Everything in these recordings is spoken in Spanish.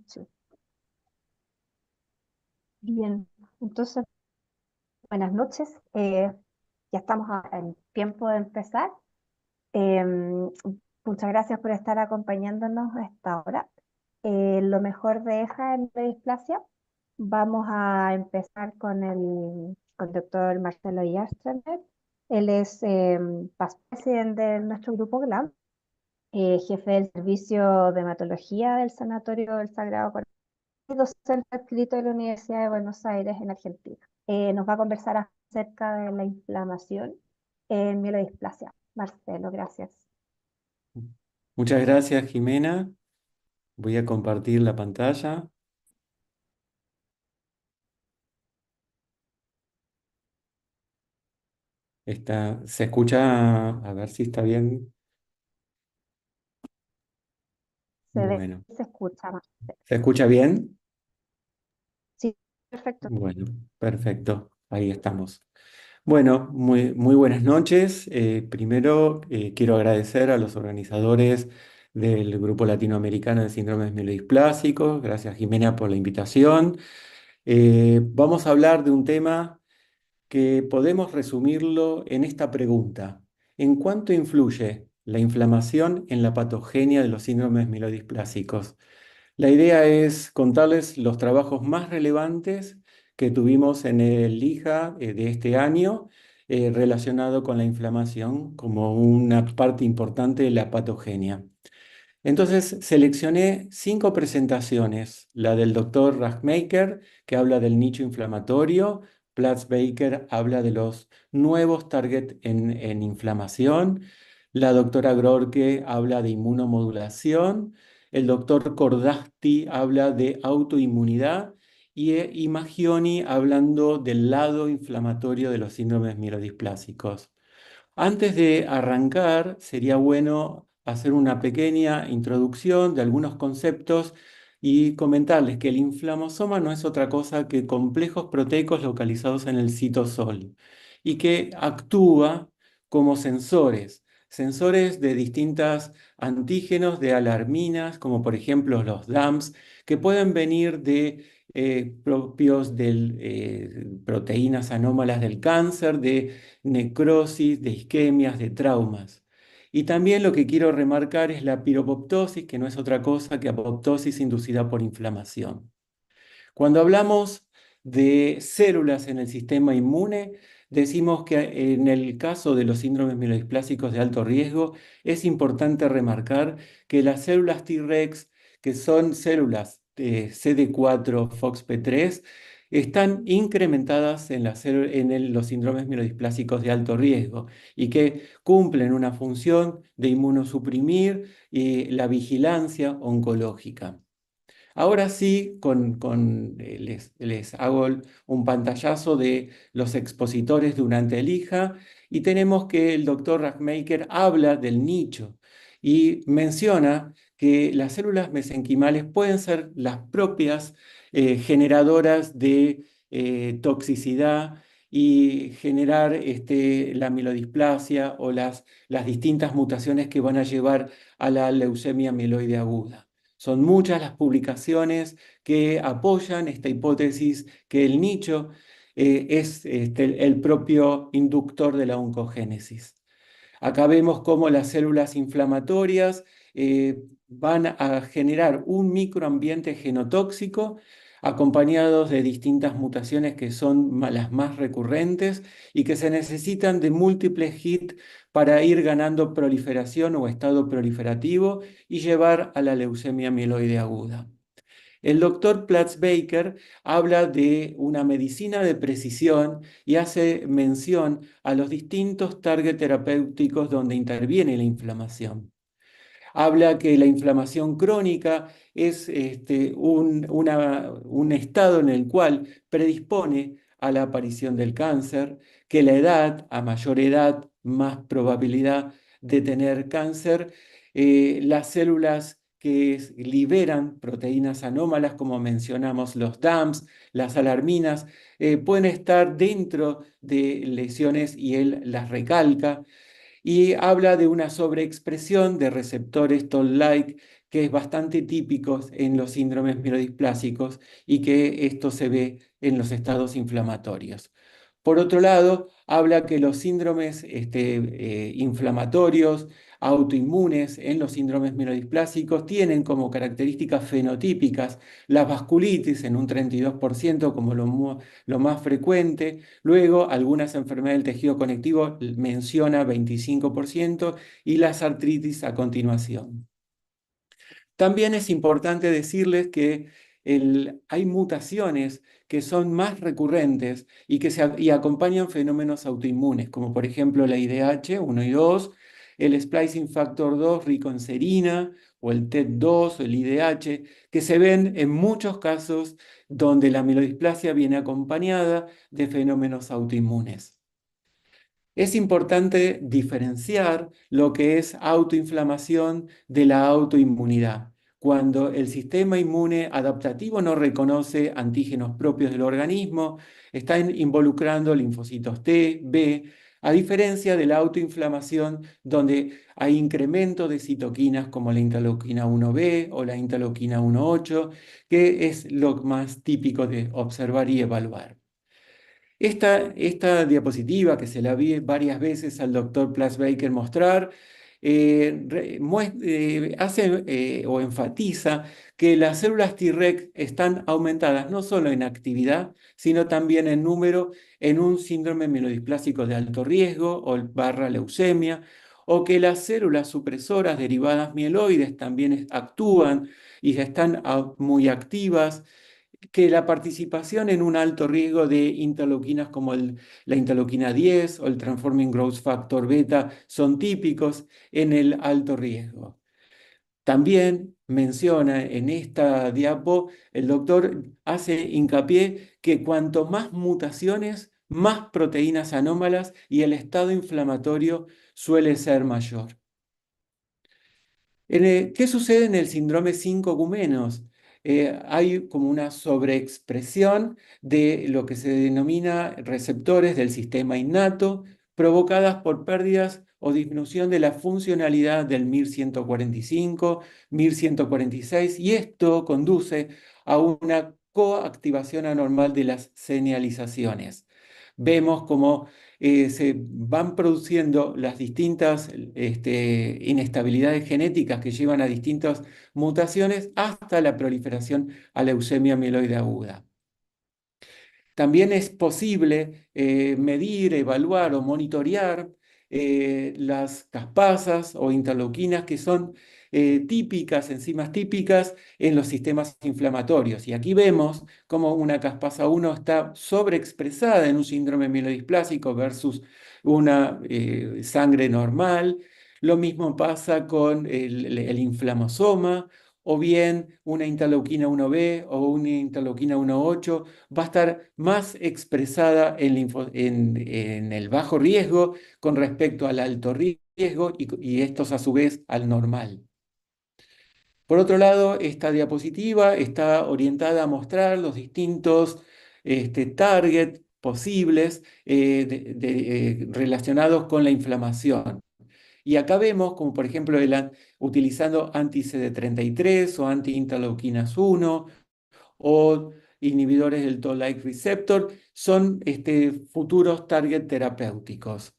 Sí. Bien, entonces, buenas noches. Ya estamos en tiempo de empezar. Muchas gracias por estar acompañándonos a esta hora. Lo mejor de EJA en la displasia. Vamos a empezar con el doctor Marcelo Yarstremer. Él es past president de nuestro grupo GLAM, jefe del servicio de hematología del Sanatorio del Sagrado Corazón y docente adscrito de la Universidad de Buenos Aires en Argentina. Nos va a conversar acerca de la inflamación en mielodisplasia. Marcelo, gracias. Muchas gracias, Jimena. Voy a compartir la pantalla. Se escucha, a ver si está bien. Se ve, Bueno, se escucha, Marcelo. ¿se escucha bien? Sí, perfecto. Bueno, perfecto. Ahí estamos. Bueno, muy buenas noches. Primero, quiero agradecer a los organizadores del Grupo Latinoamericano de Síndromes Mielodisplásicos. Gracias, Jimena, por la invitación. Vamos a hablar de un tema que podemos resumirlo en esta pregunta. ¿En cuánto influye la inflamación en la patogenia de los síndromes mielodisplásicos? La idea es contarles los trabajos más relevantes que tuvimos en el LIJA de este año relacionado con la inflamación como una parte importante de la patogenia. Entonces seleccioné 5 presentaciones, la del doctor Rachmaker, que habla del nicho inflamatorio, Platz-Baker habla de los nuevos targets en inflamación, la doctora Grorke habla de inmunomodulación, el doctor Cordasti habla de autoinmunidad y Maggioni hablando del lado inflamatorio de los síndromes mielodisplásicos. Antes de arrancar, sería bueno hacer una pequeña introducción de algunos conceptos y comentarles que el inflamosoma no es otra cosa que complejos proteicos localizados en el citosol y que actúa como sensores de distintas antígenos, de alarminas, como por ejemplo los DAMPs, que pueden venir de propios de proteínas anómalas del cáncer, de necrosis, de isquemias, de traumas. Y también lo que quiero remarcar es la piropoptosis, que no es otra cosa que apoptosis inducida por inflamación. Cuando hablamos de células en el sistema inmune, decimos que en el caso de los síndromes mielodisplásicos de alto riesgo, es importante remarcar que las células T-Rex, que son células de CD4 FOXP3, están incrementadas en, los síndromes mielodisplásicos de alto riesgo y que cumplen una función de inmunosuprimir la vigilancia oncológica. Ahora sí, les hago un pantallazo de los expositores durante el IJA y tenemos que el doctor Rachmaker habla del nicho y menciona que las células mesenquimales pueden ser las propias generadoras de toxicidad y generar la mielodisplasia o las distintas mutaciones que van a llevar a la leucemia mieloide aguda. Son muchas las publicaciones que apoyan esta hipótesis que el nicho es el propio inductor de la oncogénesis. Acá vemos cómo las células inflamatorias van a generar un microambiente genotóxico acompañados de distintas mutaciones que son las más recurrentes y que se necesitan de múltiples hits para ir ganando proliferación o estado proliferativo y llevar a la leucemia mieloide aguda. El doctor Platz-Baker habla de una medicina de precisión y hace mención a los distintos targets terapéuticos donde interviene la inflamación. Habla que la inflamación crónica es un estado en el cual predispone a la aparición del cáncer, que la edad, a mayor edad, más probabilidad de tener cáncer. Las células que liberan proteínas anómalas, como mencionamos los DAMPs, las alarminas, pueden estar dentro de lesiones y él las recalca y habla de una sobreexpresión de receptores Toll-like que es bastante típico en los síndromes mielodisplásicos y que esto se ve en los estados inflamatorios. Por otro lado, habla que los síndromes inflamatorios, autoinmunes en los síndromes mielodisplásicos tienen como características fenotípicas la vasculitis en un 32% como lo más frecuente. Luego, algunas enfermedades del tejido conectivo menciona 25% y las artritis a continuación. También es importante decirles que hay mutaciones que son más recurrentes y que y acompañan fenómenos autoinmunes, como por ejemplo la IDH 1 y 2, el splicing factor 2 rico en serina, o el TET2 o el IDH, que se ven en muchos casos donde la mielodisplasia viene acompañada de fenómenos autoinmunes. Es importante diferenciar lo que es autoinflamación de la autoinmunidad. Cuando el sistema inmune adaptativo no reconoce antígenos propios del organismo, están involucrando linfocitos T, B, a diferencia de la autoinflamación donde hay incremento de citoquinas como la interleuquina 1B o la interleuquina 1,8, que es lo más típico de observar y evaluar. Esta diapositiva que se la vi varias veces al doctor Plasbaker mostrar, hace o enfatiza que las células Treg están aumentadas no solo en actividad, sino también en número en un síndrome mielodisplásico de alto riesgo o barra leucemia, o que las células supresoras derivadas mieloides también actúan y están muy activas, que la participación en un alto riesgo de interleuquinas como la interleuquina 10 o el Transforming Growth Factor beta son típicos en el alto riesgo. También menciona en esta diapo, el doctor hace hincapié que cuanto más mutaciones, más proteínas anómalas y el estado inflamatorio suele ser mayor. ¿Qué sucede en el síndrome 5-gumenos? Hay como una sobreexpresión de lo que se denomina receptores del sistema innato, provocadas por pérdidas o disminución de la funcionalidad del MIR145, MIR146, y esto conduce a una coactivación anormal de las señalizaciones. Vemos como se van produciendo las distintas inestabilidades genéticas que llevan a distintas mutaciones hasta la proliferación a leucemia mieloide aguda. También es posible medir, evaluar o monitorear las caspasas o interleuquinas que son típicas, enzimas típicas en los sistemas inflamatorios. Y aquí vemos cómo una caspasa 1 está sobreexpresada en un síndrome mielodisplásico versus una sangre normal. Lo mismo pasa con el inflamosoma, o bien una interleuquina 1B o una interleuquina 1,8 va a estar más expresada en el bajo riesgo con respecto al alto riesgo y estos a su vez al normal. Por otro lado, esta diapositiva está orientada a mostrar los distintos targets posibles relacionados con la inflamación. Y acá vemos, como por ejemplo, utilizando anti-CD33 o anti-interleuquinas 1 o inhibidores del Toll-like receptor, son futuros target terapéuticos.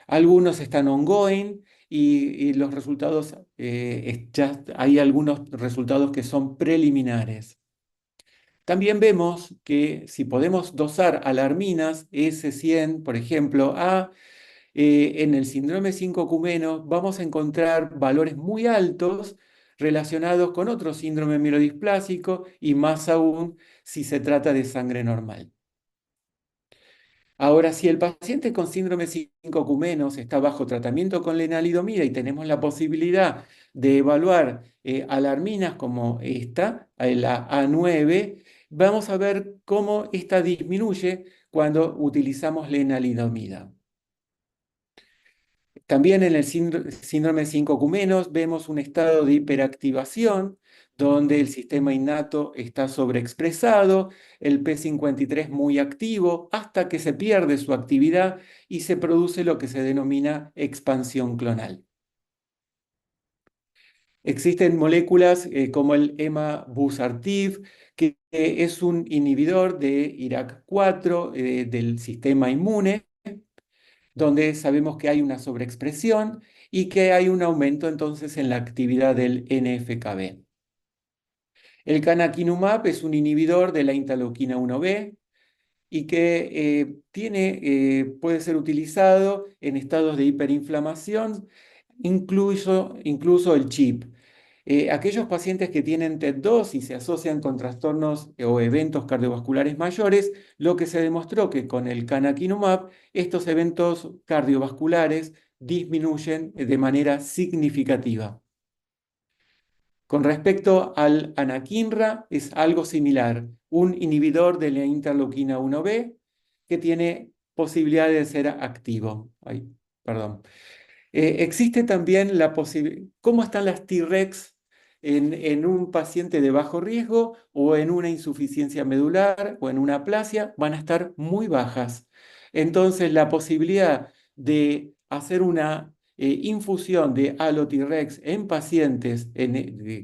Algunos están ongoing y los resultados, ya hay algunos resultados que son preliminares. También vemos que si podemos dosar alarminas S100, por ejemplo, en el síndrome 5-Q- vamos a encontrar valores muy altos relacionados con otro síndrome mielodisplásico y más aún si se trata de sangre normal. Ahora, si el paciente con síndrome 5-Q- está bajo tratamiento con lenalidomida y tenemos la posibilidad de evaluar alarminas como esta, la A9, vamos a ver cómo esta disminuye cuando utilizamos lenalidomida. También en el síndrome 5-Q- vemos un estado de hiperactivación donde el sistema innato está sobreexpresado, el P53 muy activo, hasta que se pierde su actividad y se produce lo que se denomina expansión clonal. Existen moléculas como el emabusartif, que es un inhibidor de IRAK4 del sistema inmune, donde sabemos que hay una sobreexpresión y que hay un aumento entonces en la actividad del NF-κB. El canakinumab es un inhibidor de la interleuquina 1B y que puede ser utilizado en estados de hiperinflamación, incluso el CHIP. Aquellos pacientes que tienen TET2 y se asocian con trastornos o eventos cardiovasculares mayores, lo que se demostró que con el canakinumab estos eventos cardiovasculares disminuyen de manera significativa. Con respecto al anakinra, es algo similar, un inhibidor de la interleuquina 1B que tiene posibilidad de ser activo. Ay, perdón. Existe también la posibilidad, ¿cómo están las T-Rex en un paciente de bajo riesgo o en una insuficiencia medular o en una aplasia? Van a estar muy bajas. Entonces, la posibilidad de hacer una infusión de Allo-T-Rex en pacientes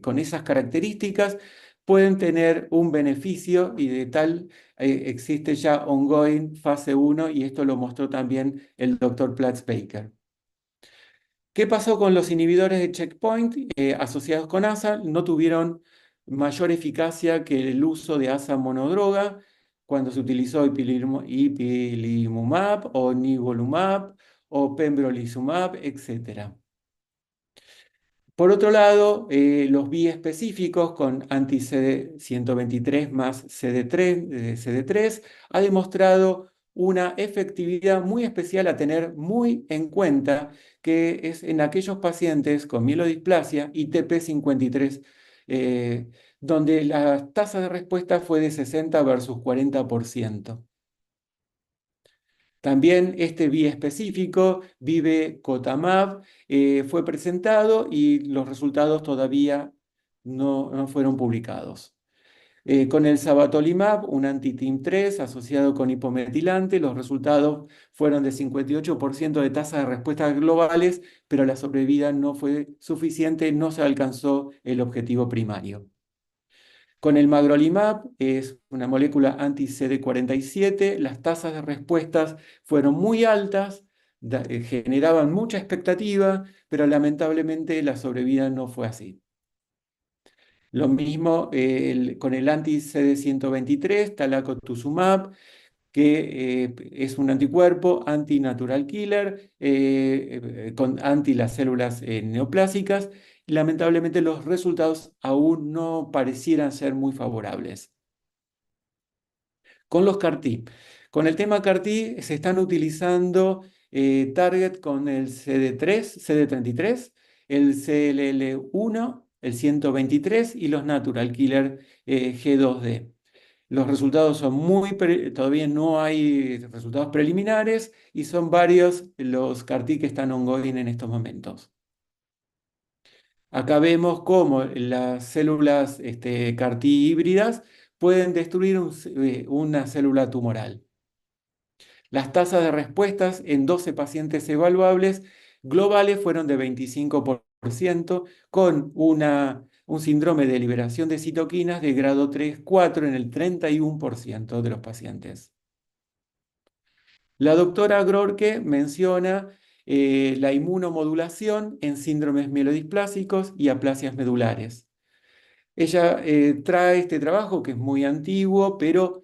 con esas características pueden tener un beneficio y de tal existe ya ongoing fase 1 y esto lo mostró también el doctor Platz-Baker. ¿Qué pasó con los inhibidores de checkpoint asociados con ASA? No tuvieron mayor eficacia que el uso de ASA monodroga cuando se utilizó ipilimumab o nivolumab o pembrolizumab, etc. Por otro lado, los biespecíficos con anti-CD123 más CD3 ha demostrado una efectividad muy especial a tener muy en cuenta, que es en aquellos pacientes con mielodisplasia y TP53, donde la tasa de respuesta fue de 60 versus 40%. También este biespecífico, Vive-Cotamab, fue presentado y los resultados todavía no fueron publicados. Con el sabatolimab, un anti-TIM3 asociado con hipometilante, los resultados fueron de 58% de tasa de respuestas globales, pero la sobrevida no fue suficiente, no se alcanzó el objetivo primario. Con el magrolimab, es una molécula anti-CD47, las tasas de respuestas fueron muy altas, generaban mucha expectativa, pero lamentablemente la sobrevida no fue así. Lo mismo con el anti-CD123, talacotuzumab, que es un anticuerpo anti-natural killer, anti las células neoplásicas, y lamentablemente los resultados aún no parecieran ser muy favorables. Con los CAR-T. Con el tema CAR-T se están utilizando target con el CD3, CD33, el CLL1, el 123 y los natural killer G2D. Los resultados son todavía no hay resultados preliminares y son varios los CAR-T que están ongoing en estos momentos. Acá vemos cómo las células CAR-T híbridas pueden destruir una célula tumoral. Las tasas de respuestas en 12 pacientes evaluables globales fueron de 25%, con un síndrome de liberación de citoquinas de grado 3-4 en el 31% de los pacientes. La doctora Grorke menciona la inmunomodulación en síndromes mielodisplásicos y aplasias medulares. Ella trae este trabajo que es muy antiguo, pero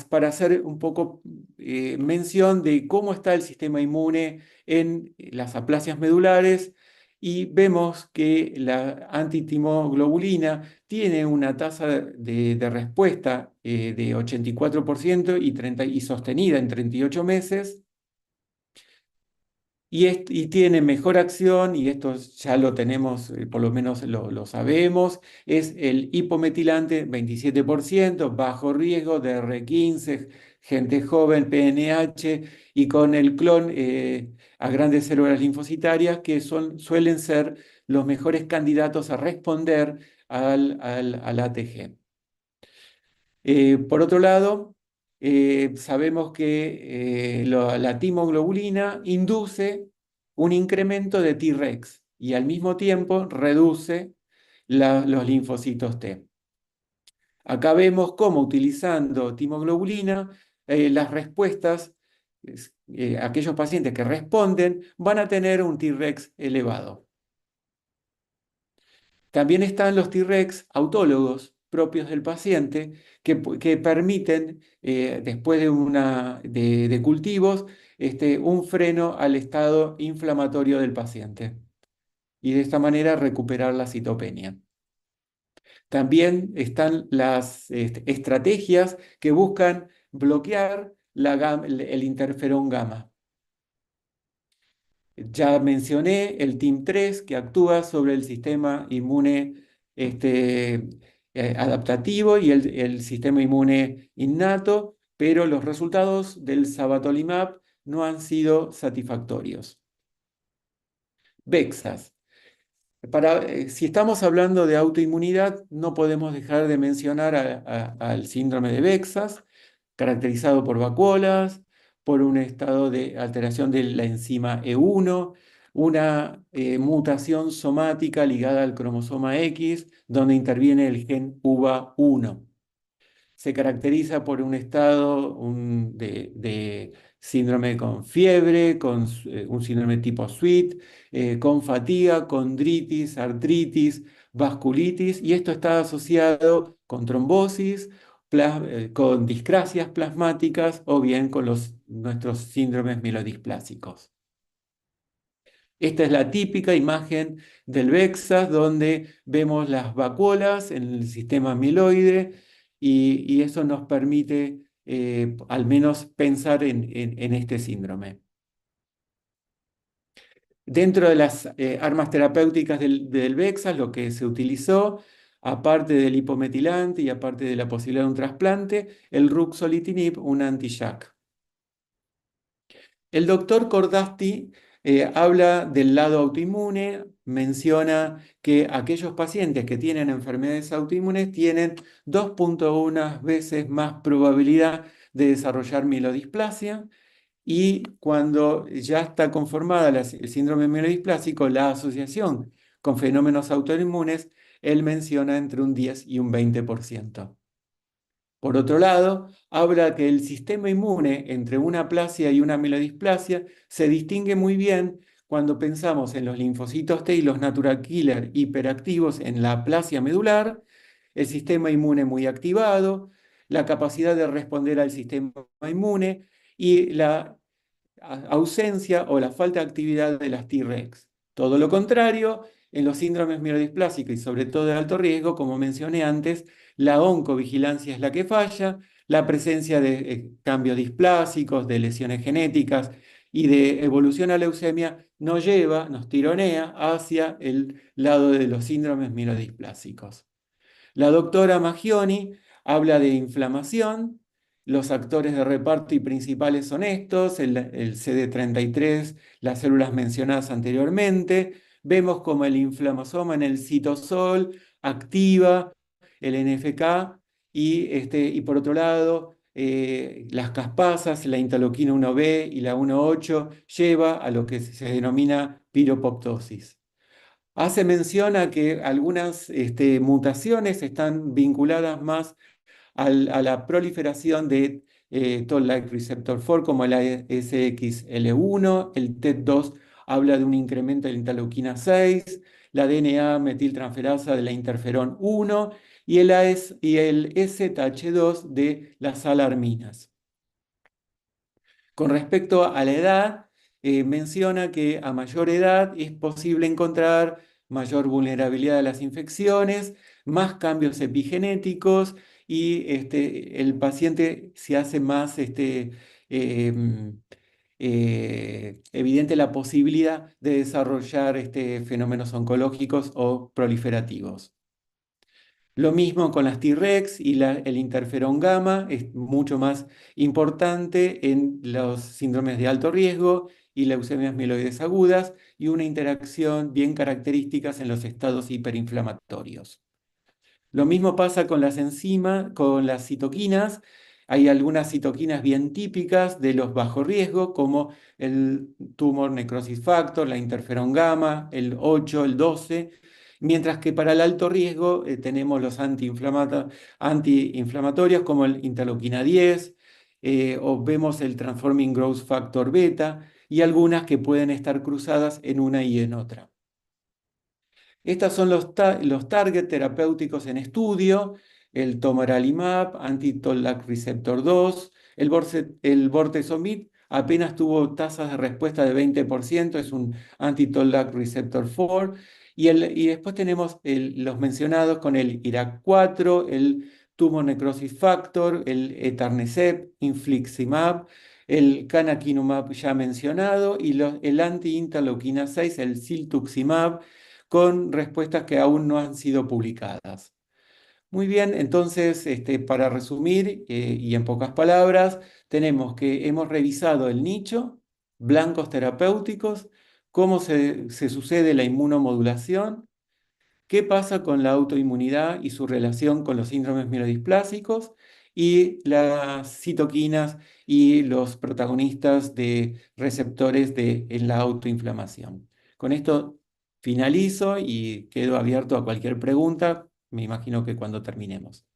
para hacer un poco mención de cómo está el sistema inmune en las aplasias medulares y vemos que la antitimoglobulina tiene una tasa de respuesta de 84% y sostenida en 38 meses. Y tiene mejor acción, y esto ya lo tenemos, por lo menos lo sabemos, es el hipometilante, 27%, bajo riesgo, DR15, gente joven, PNH, y con el clon a grandes células linfocitarias, que suelen ser los mejores candidatos a responder al ATG. Por otro lado, sabemos que la timoglobulina induce un incremento de T-Rex. y al mismo tiempo reduce los linfocitos T. Acá vemos cómo utilizando timoglobulina, las respuestas, aquellos pacientes que responden, van a tener un T-rex elevado. También están los T-rex autólogos propios del paciente que permiten, después de cultivos, un freno al estado inflamatorio del paciente y de esta manera recuperar la citopenia. También están las estrategias que buscan bloquear el interferón gamma. Ya mencioné el TIM3 que actúa sobre el sistema inmune adaptativo y el sistema inmune innato, pero los resultados del sabatolimab no han sido satisfactorios. VEXAS. Si estamos hablando de autoinmunidad, no podemos dejar de mencionar al síndrome de VEXAS, caracterizado por vacuolas, por un estado de alteración de la enzima E1, una mutación somática ligada al cromosoma X, donde interviene el gen UBA1. Se caracteriza por un estado de síndrome con fiebre, con un síndrome tipo SWIT, con fatiga, condritis, artritis, vasculitis, y esto está asociado con trombosis, con discrasias plasmáticas o bien con nuestros síndromes mielodisplásicos. Esta es la típica imagen del VEXAS, donde vemos las vacuolas en el sistema mieloide y eso nos permite al menos pensar en este síndrome. Dentro de las armas terapéuticas del VEXAS, lo que se utilizó, aparte del hipometilante y aparte de la posibilidad de un trasplante, el ruxolitinib, un anti-JAK. El doctor Cordasti habla del lado autoinmune, menciona que aquellos pacientes que tienen enfermedades autoinmunes tienen 2,1 veces más probabilidad de desarrollar mielodisplasia y cuando ya está conformada el síndrome mielodisplásico, la asociación con fenómenos autoinmunes, él menciona entre un 10 y un 20%. Por otro lado, habla que el sistema inmune entre una aplasia y una mielodisplasia se distingue muy bien cuando pensamos en los linfocitos T y los natural killer hiperactivos en la aplasia medular, el sistema inmune muy activado, la capacidad de responder al sistema inmune y la ausencia o la falta de actividad de las T-rex. Todo lo contrario, en los síndromes mielodisplásicos y sobre todo de alto riesgo, como mencioné antes, la oncovigilancia es la que falla, la presencia de cambios displásicos, de lesiones genéticas y de evolución a leucemia nos lleva, nos tironea hacia el lado de los síndromes mielodisplásicos. La doctora Maggioni habla de inflamación, los actores de reparto y principales son estos, el CD33, las células mencionadas anteriormente. Vemos como el inflamosoma en el citosol activa el NFK y por otro lado, las caspasas, la interleuquina 1B y la 1,8 lleva a lo que se denomina piropoptosis. Hace mención a que algunas mutaciones están vinculadas más a la proliferación de Toll-like receptor 4 como la SXL1, el TET2 habla de un incremento de la interleuquina 6, la DNA metiltransferasa de la interferón 1 y el SH2 de las alarminas. Con respecto a la edad, menciona que a mayor edad es posible encontrar mayor vulnerabilidad a las infecciones, más cambios epigenéticos y el paciente se hace más evidente la posibilidad de desarrollar fenómenos oncológicos o proliferativos. Lo mismo con las T-rex y el interferón gamma es mucho más importante en los síndromes de alto riesgo y leucemias mieloides agudas y una interacción bien características en los estados hiperinflamatorios. Lo mismo pasa con las enzimas, con las citoquinas. Hay algunas citoquinas bien típicas de los bajo riesgo, como el tumor necrosis factor, la interferón gamma, el 8, el 12, mientras que para el alto riesgo tenemos los antiinflamatorios como el interleuquina 10, o vemos el transforming growth factor beta, y algunas que pueden estar cruzadas en una y en otra. Estos son los target terapéuticos en estudio: el tomaralimab, anti-Toll-like receptor 2, el bortezomib apenas tuvo tasas de respuesta de 20%, es un anti-Toll-like receptor 4, y después tenemos los mencionados con el IRAK4, el tumor necrosis factor, el etanercept, infliximab, el canakinumab ya mencionado, y el anti-interleuquina 6, el ciltuximab, con respuestas que aún no han sido publicadas. Muy bien, entonces, para resumir, y en pocas palabras, tenemos que hemos revisado el nicho, blancos terapéuticos, cómo se sucede la inmunomodulación, qué pasa con la autoinmunidad y su relación con los síndromes mielodisplásicos, y las citoquinas y los protagonistas de receptores en la autoinflamación. Con esto finalizo y quedo abierto a cualquier pregunta, me imagino que cuando terminemos.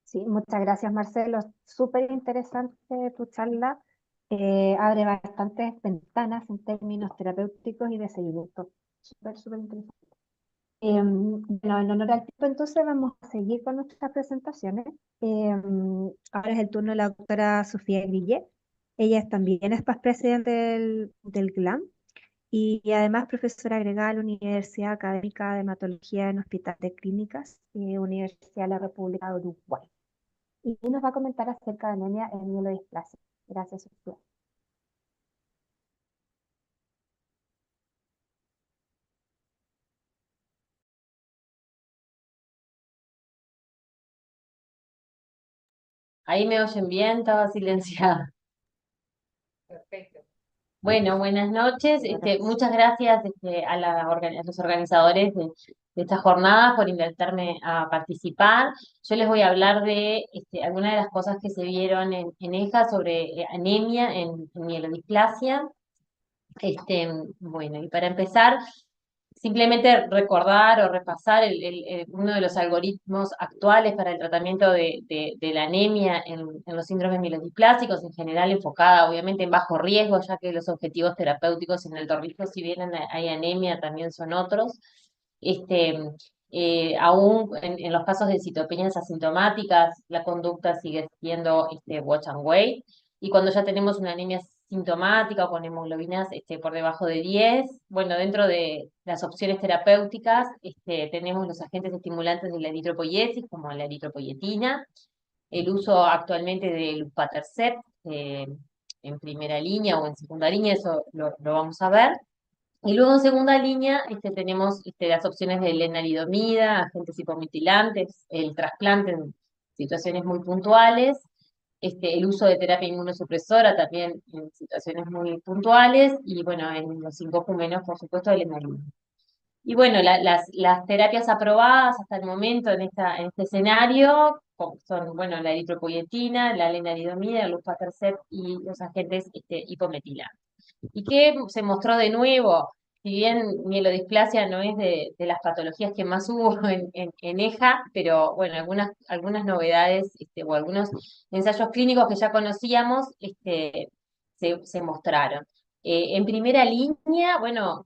Sí, muchas gracias, Marcelo. Súper interesante tu charla. Abre bastantes ventanas en términos terapéuticos y de seguimiento. Súper, súper interesante. Bueno, en honor al tiempo, entonces vamos a seguir con nuestras presentaciones. Ahora es el turno de la doctora Sofía Guillet. Ella también es past presidente del GLAM y además profesora agregada de la Universidad Académica de Hematología en Hospital de Clínicas, Universidad de la República de Uruguay. Y nos va a comentar acerca de anemia en mielodisplasia. Gracias, Sofía. Ahí me oyen bien, estaba silenciada. Perfecto. Bueno, buenas noches. Muchas gracias a los organizadores de esta jornada por invitarme a participar. Yo les voy a hablar de algunas de las cosas que se vieron en EJA sobre anemia en mielodisplasia. Bueno, y para empezar, simplemente recordar o repasar uno de los algoritmos actuales para el tratamiento de la anemia en los síndromes mielodisplásicos, en general enfocada obviamente en bajo riesgo, ya que los objetivos terapéuticos en alto riesgo, si bien hay anemia, también son otros. Este, Aún en los casos de citopenias asintomáticas, la conducta sigue siendo watch and wait. Y cuando ya tenemos una anemia sintomática o con hemoglobinas por debajo de 10, bueno, dentro de las opciones terapéuticas tenemos los agentes estimulantes de la eritropoiesis, como la eritropoietina, el uso actualmente del luspatercept en primera línea o en segunda línea, eso lo vamos a ver. Y luego en segunda línea tenemos las opciones de lenalidomida, agentes hipometilantes, el trasplante en situaciones muy puntuales, el uso de terapia inmunosupresora también en situaciones muy puntuales, y bueno, en los sincófumenos, por supuesto, el lenalidomida. Y bueno, las terapias aprobadas hasta el momento en este escenario son, bueno, la eritropoyetina, la lenalidomida, el luspatercept y los agentes hipometilantes. ¿Y qué se mostró de nuevo? Si bien mielodisplasia no es de las patologías que más hubo en EJA, pero bueno, algunas novedades o algunos ensayos clínicos que ya conocíamos se mostraron. En primera línea, bueno,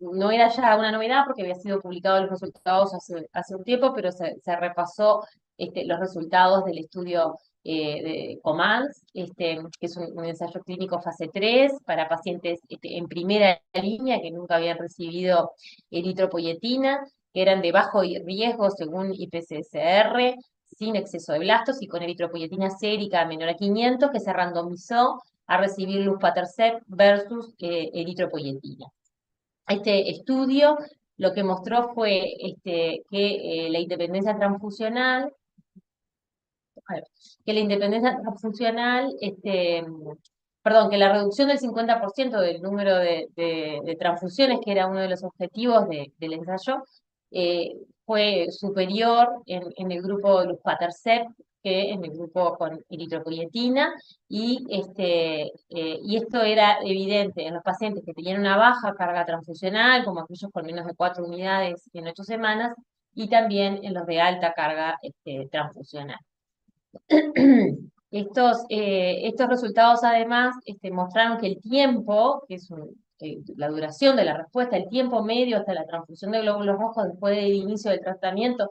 no era ya una novedad porque había sido publicado los resultados hace un tiempo, pero se repasó los resultados del estudio de COMANS, que es un ensayo clínico fase 3 para pacientes en primera línea que nunca habían recibido eritropoyetina, que eran de bajo riesgo según IPCSR, sin exceso de blastos y con eritropoyetina sérica menor a 500, que se randomizó a recibir luspatercept versus eritropoyetina. Este estudio lo que mostró fue que la independencia transfusional, a ver, que la independencia transfusional, perdón, que la reducción del 50% del número de transfusiones, que era uno de los objetivos del ensayo, fue superior en el grupo de luspatercept que en el grupo con eritropoyetina, y esto era evidente en los pacientes que tenían una baja carga transfusional, como aquellos con menos de 4 unidades en 8 semanas, y también en los de alta carga transfusional. Estos resultados además mostraron que el tiempo, que es la duración de la respuesta, el tiempo medio hasta la transfusión de glóbulos rojos después del inicio del tratamiento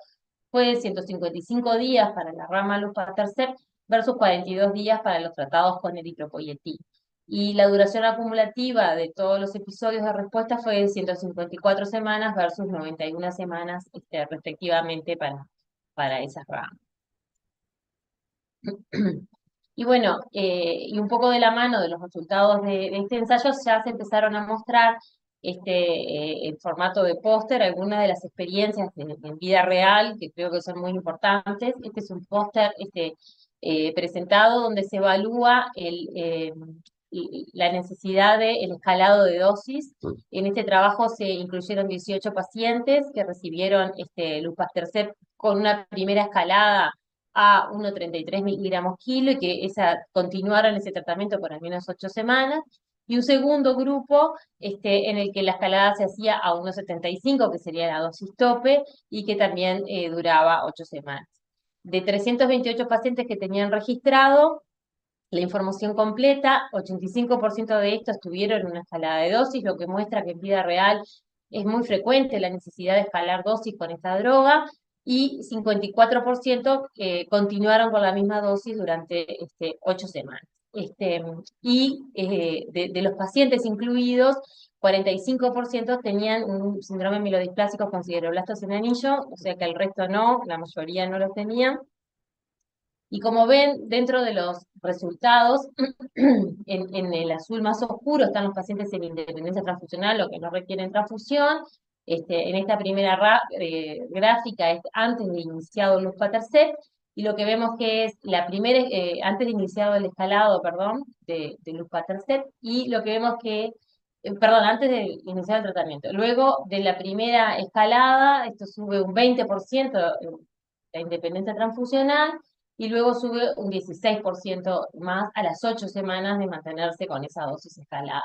fue de 155 días para la rama luspatercept versus 42 días para los tratados con eritropoyetina. Y la duración acumulativa de todos los episodios de respuesta fue de 154 semanas versus 91 semanas respectivamente para esas ramas. Y bueno, y un poco de la mano de los resultados de este ensayo ya se empezaron a mostrar en formato de póster algunas de las experiencias en vida real que creo que son muy importantes. Este es un póster presentado donde se evalúa la necesidad del escalado de dosis. En este trabajo se incluyeron 18 pacientes que recibieron luspatercept con una primera escalada a 1,33 miligramos kilo y que continuaron ese tratamiento por al menos 8 semanas, y un segundo grupo en el que la escalada se hacía a 1,75, que sería la dosis tope, y que también duraba 8 semanas. De 328 pacientes que tenían registrado la información completa, 85% de estos tuvieron una escalada de dosis, lo que muestra que en vida real es muy frecuente la necesidad de escalar dosis con esta droga, y 54% continuaron con la misma dosis durante 8 semanas. De los pacientes incluidos, 45% tenían un síndrome mielodisplásico con sideroblastos en anillo, o sea que el resto no, la mayoría no los tenían. Y como ven, dentro de los resultados, en el azul más oscuro están los pacientes en independencia transfusional o que no requieren transfusión. En esta primera gráfica es antes de iniciado el luspatercept, y lo que vemos que es antes de iniciado el escalado, perdón, de luspatercept, y lo que vemos que, perdón, antes de iniciar el tratamiento. Luego de la primera escalada, esto sube un 20% la independencia transfusional, y luego sube un 16% más a las 8 semanas de mantenerse con esa dosis escalada.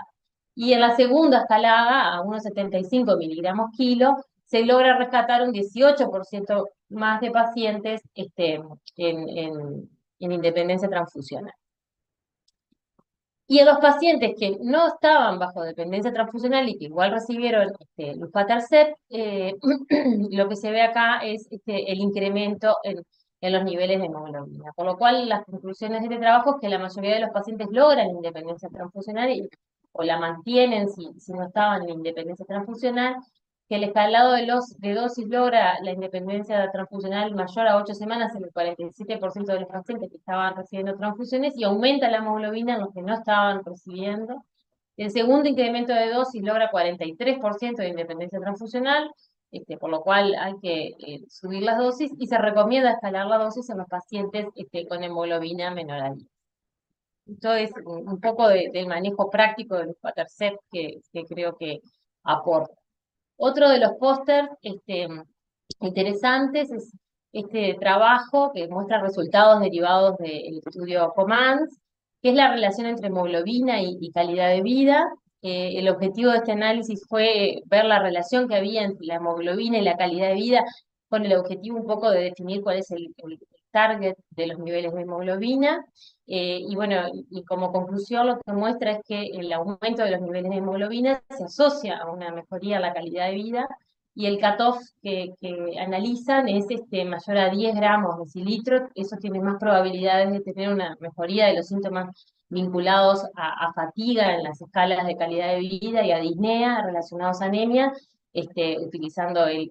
Y en la segunda escalada, a unos 75 miligramos kilo, se logra rescatar un 18% más de pacientes en independencia transfusional. Y en los pacientes que no estaban bajo dependencia transfusional y que igual recibieron luspatercept, lo que se ve acá es el incremento en los niveles de hemoglobina. Por lo cual, las conclusiones de este trabajo es que la mayoría de los pacientes logran independencia transfusional o la mantienen si no estaban en independencia transfusional, que el escalado de dosis logra la independencia transfusional mayor a 8 semanas en el 47% de los pacientes que estaban recibiendo transfusiones, y aumenta la hemoglobina en los que no estaban recibiendo. El segundo incremento de dosis logra 43% de independencia transfusional, por lo cual hay que subir las dosis, y se recomienda escalar la dosis en los pacientes con hemoglobina menor a 10. Esto es un poco del manejo práctico de luspatercept que creo que aporta. Otro de los pósters interesantes es este trabajo que muestra resultados derivados del estudio COMMANDS, que es la relación entre hemoglobina y calidad de vida. El objetivo de este análisis fue ver la relación que había entre la hemoglobina y la calidad de vida, con el objetivo un poco de definir cuál es el target de los niveles de hemoglobina. Y bueno, y como conclusión lo que muestra es que el aumento de los niveles de hemoglobina se asocia a una mejoría en la calidad de vida, y el cutoff que analizan es mayor a 10 gramos de cilitro. Eso tiene más probabilidades de tener una mejoría de los síntomas vinculados a fatiga en las escalas de calidad de vida y a disnea relacionados a anemia, utilizando el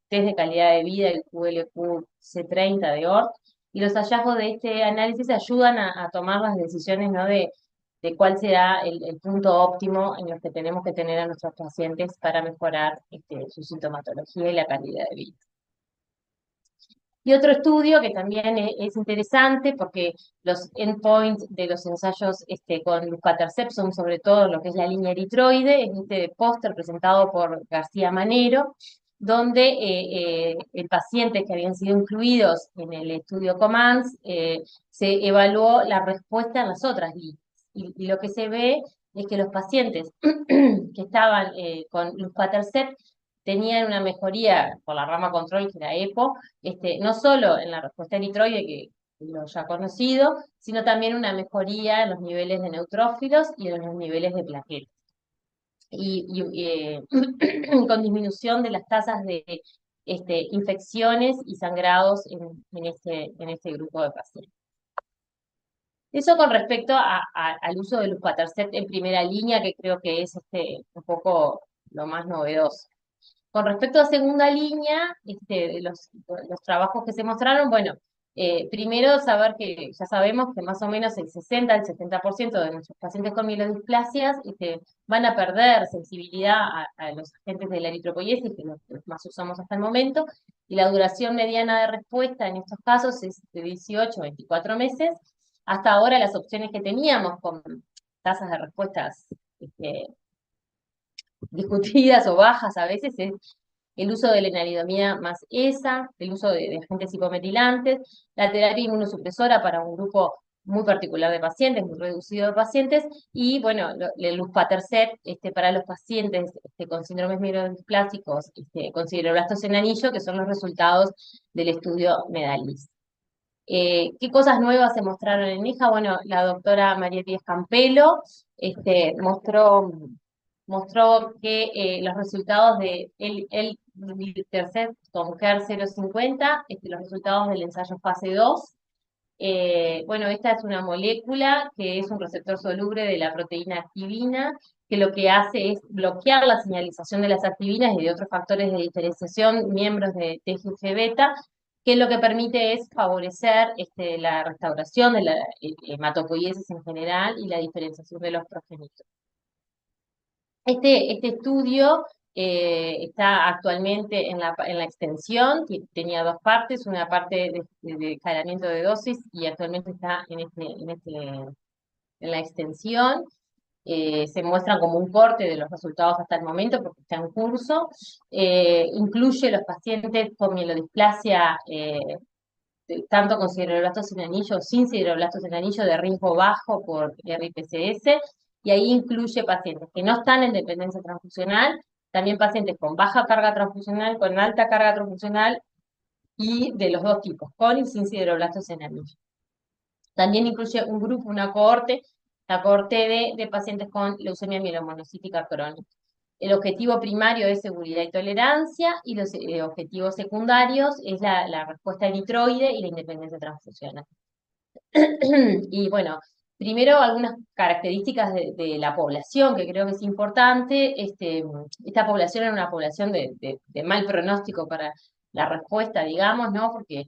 test de calidad de vida, el QLQ-C30 de ORT. Y los hallazgos de este análisis ayudan a tomar las decisiones, ¿no?, de cuál será el punto óptimo en los que tenemos que tener a nuestros pacientes para mejorar su sintomatología y la calidad de vida. Y otro estudio que también es interesante, porque los endpoints de los ensayos con luspatercept son sobre todo lo que es la línea eritroide, es este póster presentado por García Manero, donde el paciente que habían sido incluidos en el estudio COMANS, se evaluó la respuesta en las otras líneas. Y lo que se ve es que los pacientes que estaban con luspatercept tenían una mejoría por la rama control, que era EPO, no solo en la respuesta eritroide, que lo ya conocido, sino también una mejoría en los niveles de neutrófilos y en los niveles de plaquetas. Con disminución de las tasas de infecciones y sangrados en este grupo de pacientes. Eso con respecto al uso del luspatercept en primera línea, que creo que es un poco lo más novedoso. Con respecto a segunda línea, los trabajos que se mostraron, bueno, primero saber que ya sabemos que más o menos el 60 al 70% de nuestros pacientes con mielodisplasias van a perder sensibilidad a los agentes de la eritropoiesis, que los más usamos hasta el momento, y la duración mediana de respuesta en estos casos es de 18 a 24 meses. Hasta ahora las opciones que teníamos con tasas de respuestas discutidas o bajas a veces es el uso de la enalidomida más ESA, el uso de agentes hipometilantes, la terapia inmunosupresora para un grupo muy particular de pacientes, muy reducido de pacientes, y bueno, el luspatercept para los pacientes con síndromes mielodisplásicos, con sideroblastos en anillo, que son los resultados del estudio MEDALIS. ¿Qué cosas nuevas se mostraron en hija? Bueno, la doctora María Díaz Campelo mostró que los resultados de el Tercet con KER 050, los resultados del ensayo fase 2. Bueno, esta es una molécula que es un receptor soluble de la proteína activina, que lo que hace es bloquear la señalización de las activinas y de otros factores de diferenciación, miembros de TGF-beta, que lo que permite es favorecer la restauración de la hematopoiesis en general y la diferenciación de los progenitores. Este estudio está actualmente en la extensión, que tenía dos partes, una parte de escalamiento de dosis y actualmente está en la extensión. Se muestran como un corte de los resultados hasta el momento porque está en curso. Incluye los pacientes con mielodisplasia, tanto con sideroblastos en anillo o sin sideroblastos en anillo de riesgo bajo por RIPCS, y ahí incluye pacientes que no están en dependencia transfusional, también pacientes con baja carga transfusional, con alta carga transfusional, y de los dos tipos, con y sin sideroblastos en anillo. También incluye un grupo, una cohorte, la cohorte de pacientes con leucemia mielomonocítica crónica. El objetivo primario es seguridad y tolerancia, y los objetivos secundarios es la respuesta eritroide y la independencia transfusional. Y bueno, primero algunas características de la población, que creo que es importante. Esta población era una población de mal pronóstico para la respuesta, digamos, ¿no? Porque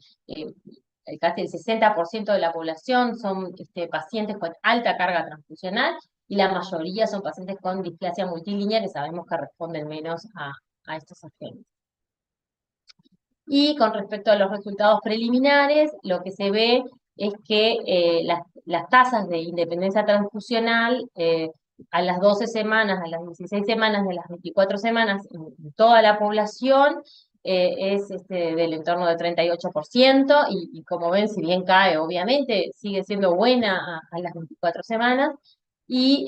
casi el 60% de la población son pacientes con alta carga transfusional, y la mayoría son pacientes con displasia multilínea, que sabemos que responden menos a estos agentes. Y con respecto a los resultados preliminares, lo que se ve es que las tasas de independencia transfusional a las 12 semanas, a las 16 semanas, de las 24 semanas, en toda la población, es del entorno del 38%, y como ven, si bien cae, obviamente, sigue siendo buena a las 24 semanas, y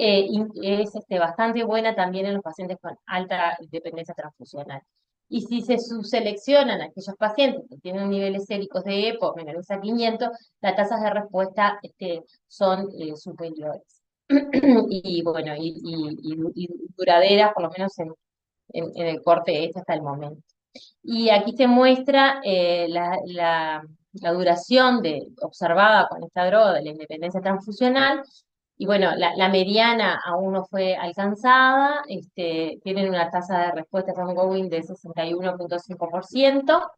es bastante buena también en los pacientes con alta dependencia transfusional. Y si se subseleccionan a aquellos pacientes que tienen niveles séricos de EPO menores a 500, las tasas de respuesta son superiores. Y bueno, y duraderas, por lo menos en el corte hasta el momento. Y aquí se muestra la duración observada con esta droga de la independencia transfusional. Y bueno, la mediana aún no fue alcanzada, tienen una tasa de respuesta ongoing de 61.5%,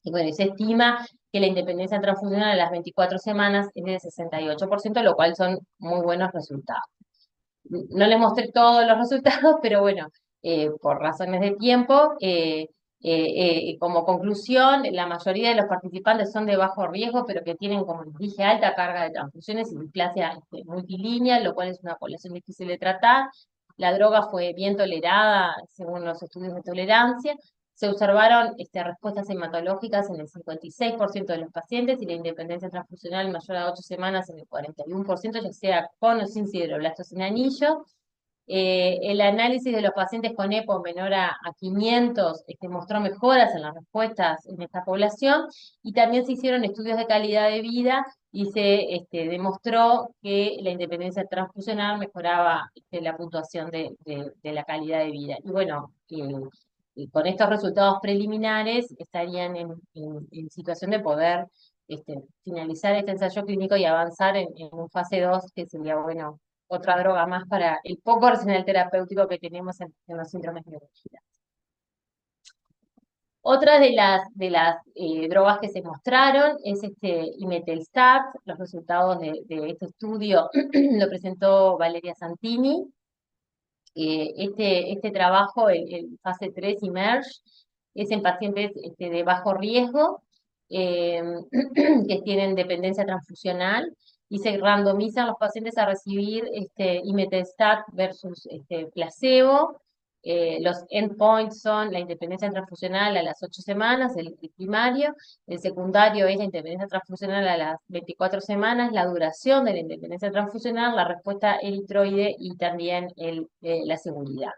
y bueno, se estima que la independencia transfusional a las 24 semanas es de 68%, lo cual son muy buenos resultados. No les mostré todos los resultados, pero bueno, por razones de tiempo, como conclusión, la mayoría de los participantes son de bajo riesgo, pero que tienen, como les dije, alta carga de transfusiones y displasia multilínea, lo cual es una población difícil de tratar. La droga fue bien tolerada según los estudios de tolerancia. Se observaron respuestas hematológicas en el 56% de los pacientes y la independencia transfusional mayor a 8 semanas en el 41%, ya sea con o sin sideroblastos sin anillo. El análisis de los pacientes con EPO menor a 500 mostró mejoras en las respuestas en esta población, y también se hicieron estudios de calidad de vida y se demostró que la independencia transfusional mejoraba la puntuación de la calidad de vida. Y bueno, y con estos resultados preliminares estarían en situación de poder finalizar este ensayo clínico y avanzar en un fase 2, que sería, bueno, otra droga más para el poco arsenal terapéutico que tenemos en los síndromes neurodegenerativos. Otra de las drogas que se mostraron es imetelstat. Los resultados de este estudio lo presentó Valeria Santini. Este trabajo, el fase 3 Emerge, es en pacientes de bajo riesgo eh, que tienen dependencia transfusional, y se randomizan los pacientes a recibir imetelstat versus placebo. Los endpoints son la independencia transfusional a las 8 semanas, el primario. El secundario es la independencia transfusional a las 24 semanas, la duración de la independencia transfusional, la respuesta eritroide y también la seguridad.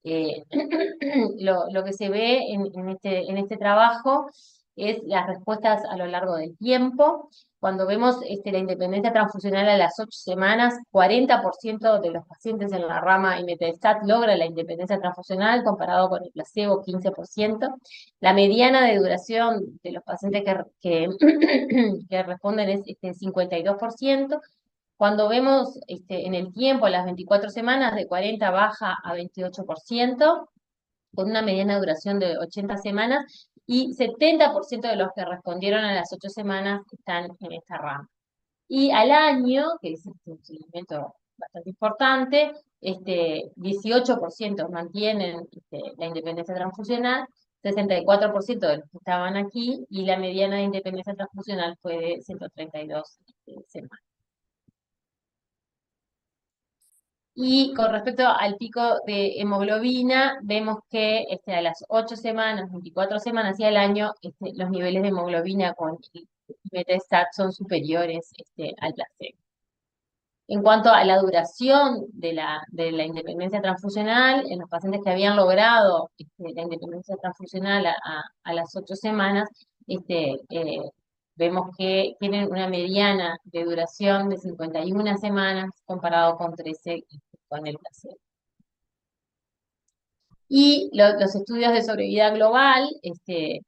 Lo que se ve en este trabajo es las respuestas a lo largo del tiempo. Cuando vemos la independencia transfusional a las 8 semanas, 40% de los pacientes en la rama imetelstat logra la independencia transfusional, comparado con el placebo, 15%. La mediana de duración de los pacientes que responden es 52%. Cuando vemos en el tiempo, las 24 semanas, de 40 baja a 28%, con una mediana duración de 80 semanas, y 70% de los que respondieron a las 8 semanas están en esta rama. Y al año, que es un seguimiento bastante importante, 18% mantienen la independencia transfusional, 64% de los que estaban aquí, y la mediana de independencia transfusional fue de 132 semanas. Y con respecto al pico de hemoglobina, vemos que a las 8 semanas, 24 semanas y al año, los niveles de hemoglobina con imetelstat son superiores al placebo. En cuanto a la duración de la independencia transfusional, en los pacientes que habían logrado la independencia transfusional a las 8 semanas, vemos que tienen una mediana de duración de 51 semanas, comparado con 13 con el placebo. Y los estudios de sobrevida global, que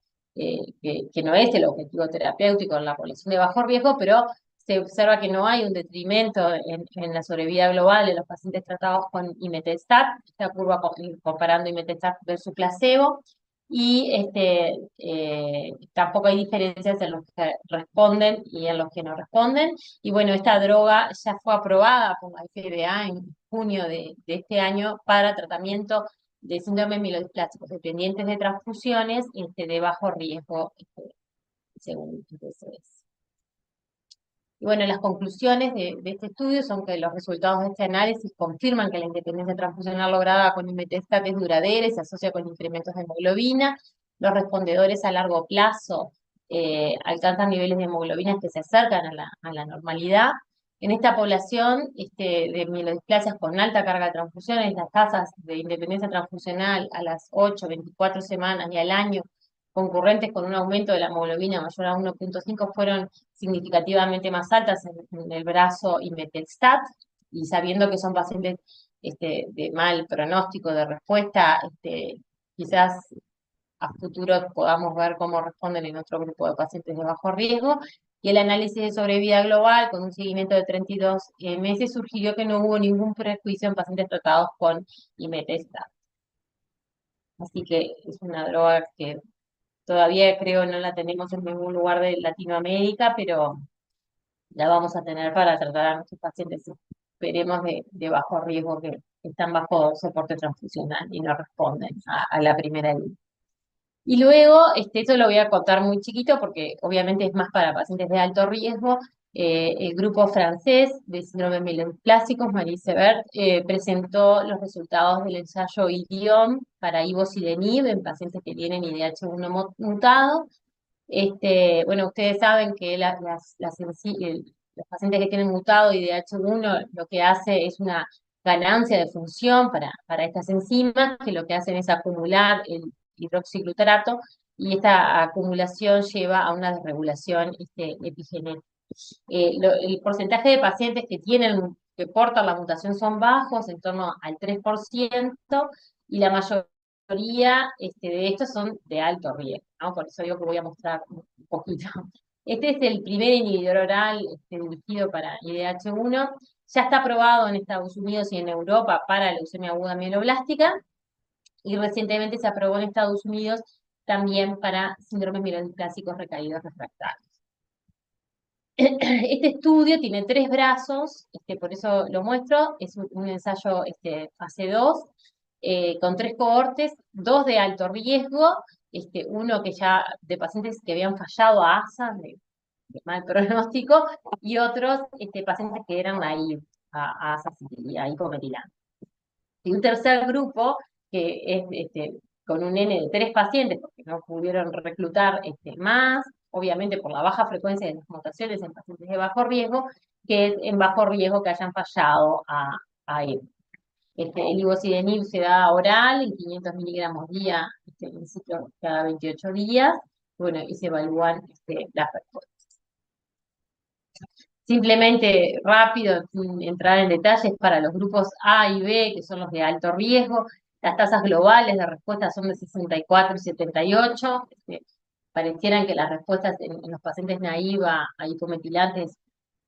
no es el objetivo terapéutico en la población de bajo riesgo, pero se observa que no hay un detrimento en la sobrevida global de los pacientes tratados con imetelstat, esta curva comparando imetelstat versus placebo, y tampoco hay diferencias en los que responden y en los que no responden. Y bueno, esta droga ya fue aprobada por la FDA en junio de este año para tratamiento de síndromes mielodisplasticos dependientes de transfusiones de bajo riesgo, según el PCS. Y bueno, las conclusiones de este estudio son que los resultados de este análisis confirman que la independencia transfusional lograda con imetelstat es duradera y se asocia con incrementos de hemoglobina. Los respondedores a largo plazo alcanzan niveles de hemoglobina que se acercan a la normalidad. En esta población de mielodisplasias con alta carga de transfusiones, las tasas de independencia transfusional a las 8, 24 semanas y al año, concurrentes con un aumento de la hemoglobina mayor a 1.5, fueron significativamente más altas en el brazo imetelstat, y sabiendo que son pacientes de mal pronóstico de respuesta, quizás a futuro podamos ver cómo responden en otro grupo de pacientes de bajo riesgo. Y el análisis de sobrevida global, con un seguimiento de 32 meses, sugirió que no hubo ningún prejuicio en pacientes tratados con imetelstat. Así que es una droga que todavía creo no la tenemos en ningún lugar de Latinoamérica, pero la vamos a tener para tratar a nuestros pacientes, esperemos, de bajo riesgo, que están bajo soporte transfusional y no responden a la primera línea. Y luego, esto lo voy a contar muy chiquito porque obviamente es más para pacientes de alto riesgo, El grupo francés de síndrome mielodiplásicos, Marie Sebert, presentó los resultados del ensayo IDIOM para ivosidenib en pacientes que tienen IDH1 mutado. Bueno, ustedes saben que los pacientes que tienen mutado IDH1 lo que hace es una ganancia de función para estas enzimas, que lo que hacen es acumular el hidroxiglutarato, y esta acumulación lleva a una desregulación epigenética. El porcentaje de pacientes que portan la mutación son bajos, en torno al 3%, y la mayoría de estos son de alto riesgo, ¿no? Por eso digo que voy a mostrar un poquito. Este es el primer inhibidor oral dirigido para IDH1. Ya está aprobado en Estados Unidos y en Europa para leucemia aguda mieloblástica, y recientemente se aprobó en Estados Unidos también para síndromes mielodiplásicos recaídos refractarios. Este estudio tiene 3 brazos, por eso lo muestro, es un ensayo fase 2, con 3 cohortes, 2 de alto riesgo, uno que ya de pacientes que habían fallado a ASA, de mal pronóstico, y otros pacientes que eran naive a ASA y a hipometilano. Y un tercer grupo que es con un N de 3 pacientes, porque no pudieron reclutar más, obviamente por la baja frecuencia de las mutaciones en pacientes de bajo riesgo, que es en bajo riesgo que hayan fallado a él. El ivosidenib se da oral en 500 miligramos día, en ciclo cada 28 días, bueno, y se evalúan las respuestas. Simplemente rápido, sin entrar en detalles, para los grupos A y B, que son los de alto riesgo, las tasas globales de respuesta son de 64 y 78. Parecieran que las respuestas en los pacientes naive a hipometilantes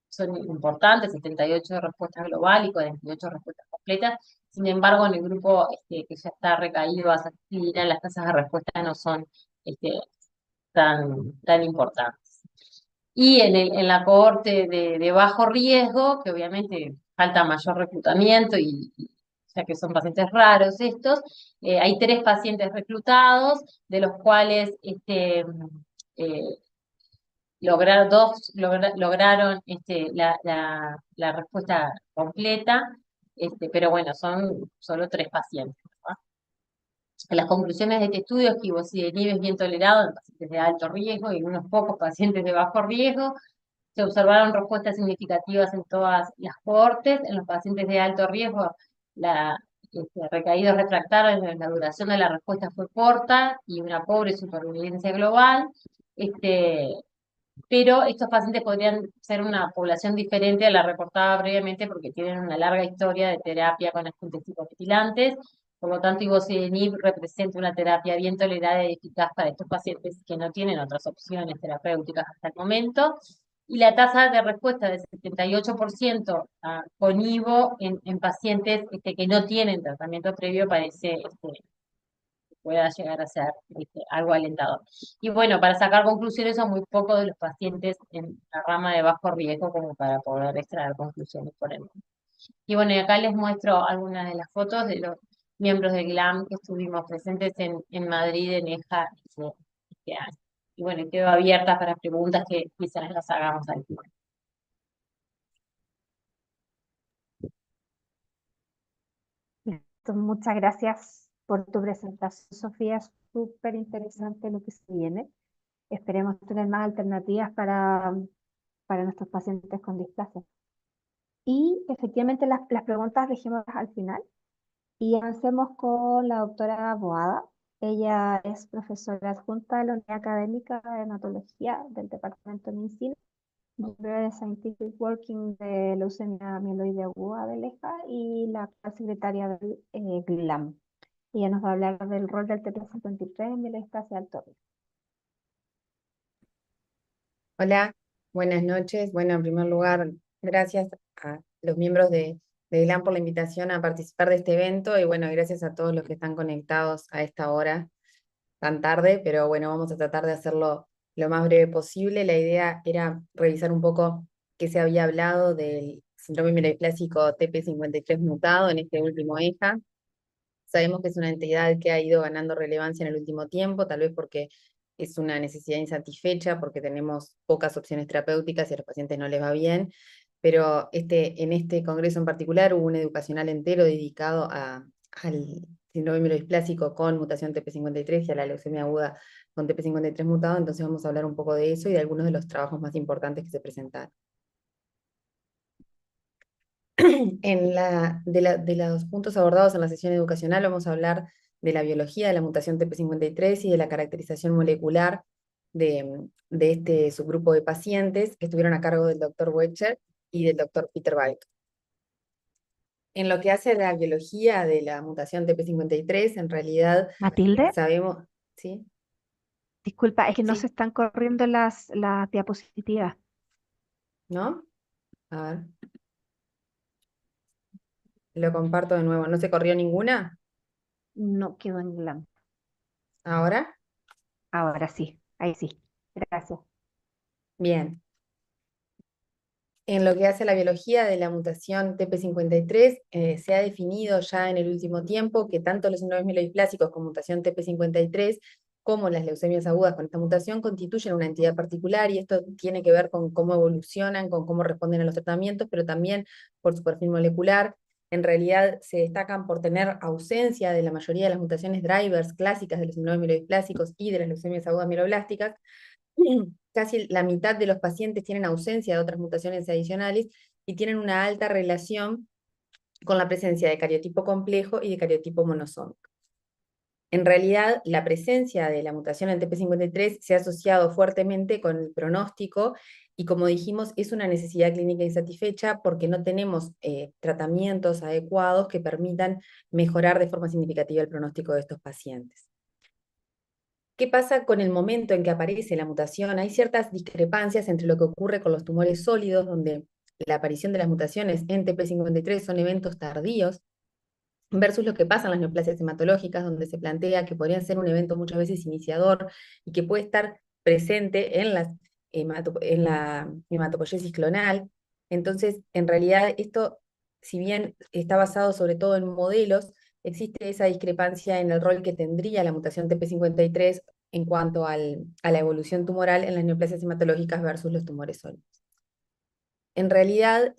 son importantes, 78 de respuesta global y 48 respuestas completas. Sin embargo, en el grupo que ya está recaído a azacitidina, las tasas de respuesta no son tan importantes. Y en la cohorte de bajo riesgo, que obviamente falta mayor reclutamiento, ya que son pacientes raros estos, hay 3 pacientes reclutados, de los cuales lograron la respuesta completa, pero bueno, son solo 3 pacientes, ¿no? Las conclusiones de este estudio es que ivosidenib es bien tolerado en pacientes de alto riesgo y en unos pocos pacientes de bajo riesgo. Se observaron respuestas significativas en todas las cohortes. En los pacientes de alto riesgo, recaídos refractarios, la duración de la respuesta fue corta y una pobre supervivencia global. Pero estos pacientes podrían ser una población diferente a la reportada previamente porque tienen una larga historia de terapia con agentes psicometilantes. Por lo tanto, ivosidenib representa una terapia bien tolerada y eficaz para estos pacientes que no tienen otras opciones terapéuticas hasta el momento. Y la tasa de respuesta de 78% con IVO en pacientes que no tienen tratamiento previo parece pueda llegar a ser algo alentador. Y bueno, para sacar conclusiones son muy pocos de los pacientes en la rama de bajo riesgo como para poder extraer conclusiones por el momento. Y bueno, y acá les muestro algunas de las fotos de los miembros del GLAM que estuvimos presentes en Madrid, en EJA, este año. Y bueno, quedo abierta para preguntas que quizás las hagamos al final. Muchas gracias por tu presentación, Sofía. Es súper interesante lo que se viene. Esperemos tener más alternativas para nuestros pacientes con displasia. Y efectivamente las preguntas dejémoslas al final y avancemos con la doctora Boada. Ella es profesora adjunta de la Unidad Académica de Hematología del Departamento de Medicina, miembro de Scientific Working de Leucemia Mieloide Aguda de EJA y la actual secretaria del GLAM. Ella nos va a hablar del rol del TP53 en mielodiplasia de alto riesgo. Hola, buenas noches. Bueno, en primer lugar, gracias a los miembros de GLAM por la invitación a participar de este evento y bueno, gracias a todos los que están conectados a esta hora tan tarde, pero bueno, vamos a tratar de hacerlo lo más breve posible. La idea era revisar un poco qué se había hablado del síndrome mielodiplásico TP53 mutado en este último EJA. Sabemos que es una entidad que ha ido ganando relevancia en el último tiempo, tal vez porque es una necesidad insatisfecha porque tenemos pocas opciones terapéuticas y a los pacientes no les va bien, pero en este congreso en particular hubo un educacional entero dedicado al síndrome mielodisplásico con mutación TP53 y a la leucemia aguda con TP53 mutado, entonces vamos a hablar un poco de eso y de algunos de los trabajos más importantes que se presentaron. De los puntos abordados en la sesión educacional vamos a hablar de la biología de la mutación TP53 y de la caracterización molecular de este subgrupo de pacientes que estuvieron a cargo del doctor Wecher y del doctor Peter Balk. En lo que hace a la biología de la mutación TP53, en realidad Matilde, sabemos, ¿sí? disculpa, es que no se Sí, están corriendo las diapositivas. ¿no? A ver, lo comparto de nuevo. ¿No se corrió ninguna? No quedó en blanco. ¿Ahora? Ahora sí, ahí sí. Gracias. Bien. En lo que hace a la biología de la mutación TP53, se ha definido ya en el último tiempo que tanto los síndromes mielodisplásicos con mutación TP53 como las leucemias agudas con esta mutación constituyen una entidad particular, y esto tiene que ver con cómo evolucionan, con cómo responden a los tratamientos, pero también por su perfil molecular. En realidad se destacan por tener ausencia de la mayoría de las mutaciones drivers clásicas de los síndromes mielodisplásicos y de las leucemias agudas mieloblásticas. Casi la mitad de los pacientes tienen ausencia de otras mutaciones adicionales y tienen una alta relación con la presencia de cariotipo complejo y de cariotipo monosómico. En realidad, la presencia de la mutación en TP53 se ha asociado fuertemente con el pronóstico y, como dijimos, es una necesidad clínica insatisfecha porque no tenemos tratamientos adecuados que permitan mejorar de forma significativa el pronóstico de estos pacientes. ¿Qué pasa con el momento en que aparece la mutación? Hay ciertas discrepancias entre lo que ocurre con los tumores sólidos, donde la aparición de las mutaciones en TP53 son eventos tardíos, versus lo que pasa en las neoplasias hematológicas, donde se plantea que podrían ser un evento muchas veces iniciador y que puede estar presente en la hematopoiesis clonal. Entonces, en realidad, esto, si bien está basado sobre todo en modelos, existe esa discrepancia en el rol que tendría la mutación TP53 en cuanto a la evolución tumoral en las neoplasias hematológicas versus los tumores sólidos. En realidad,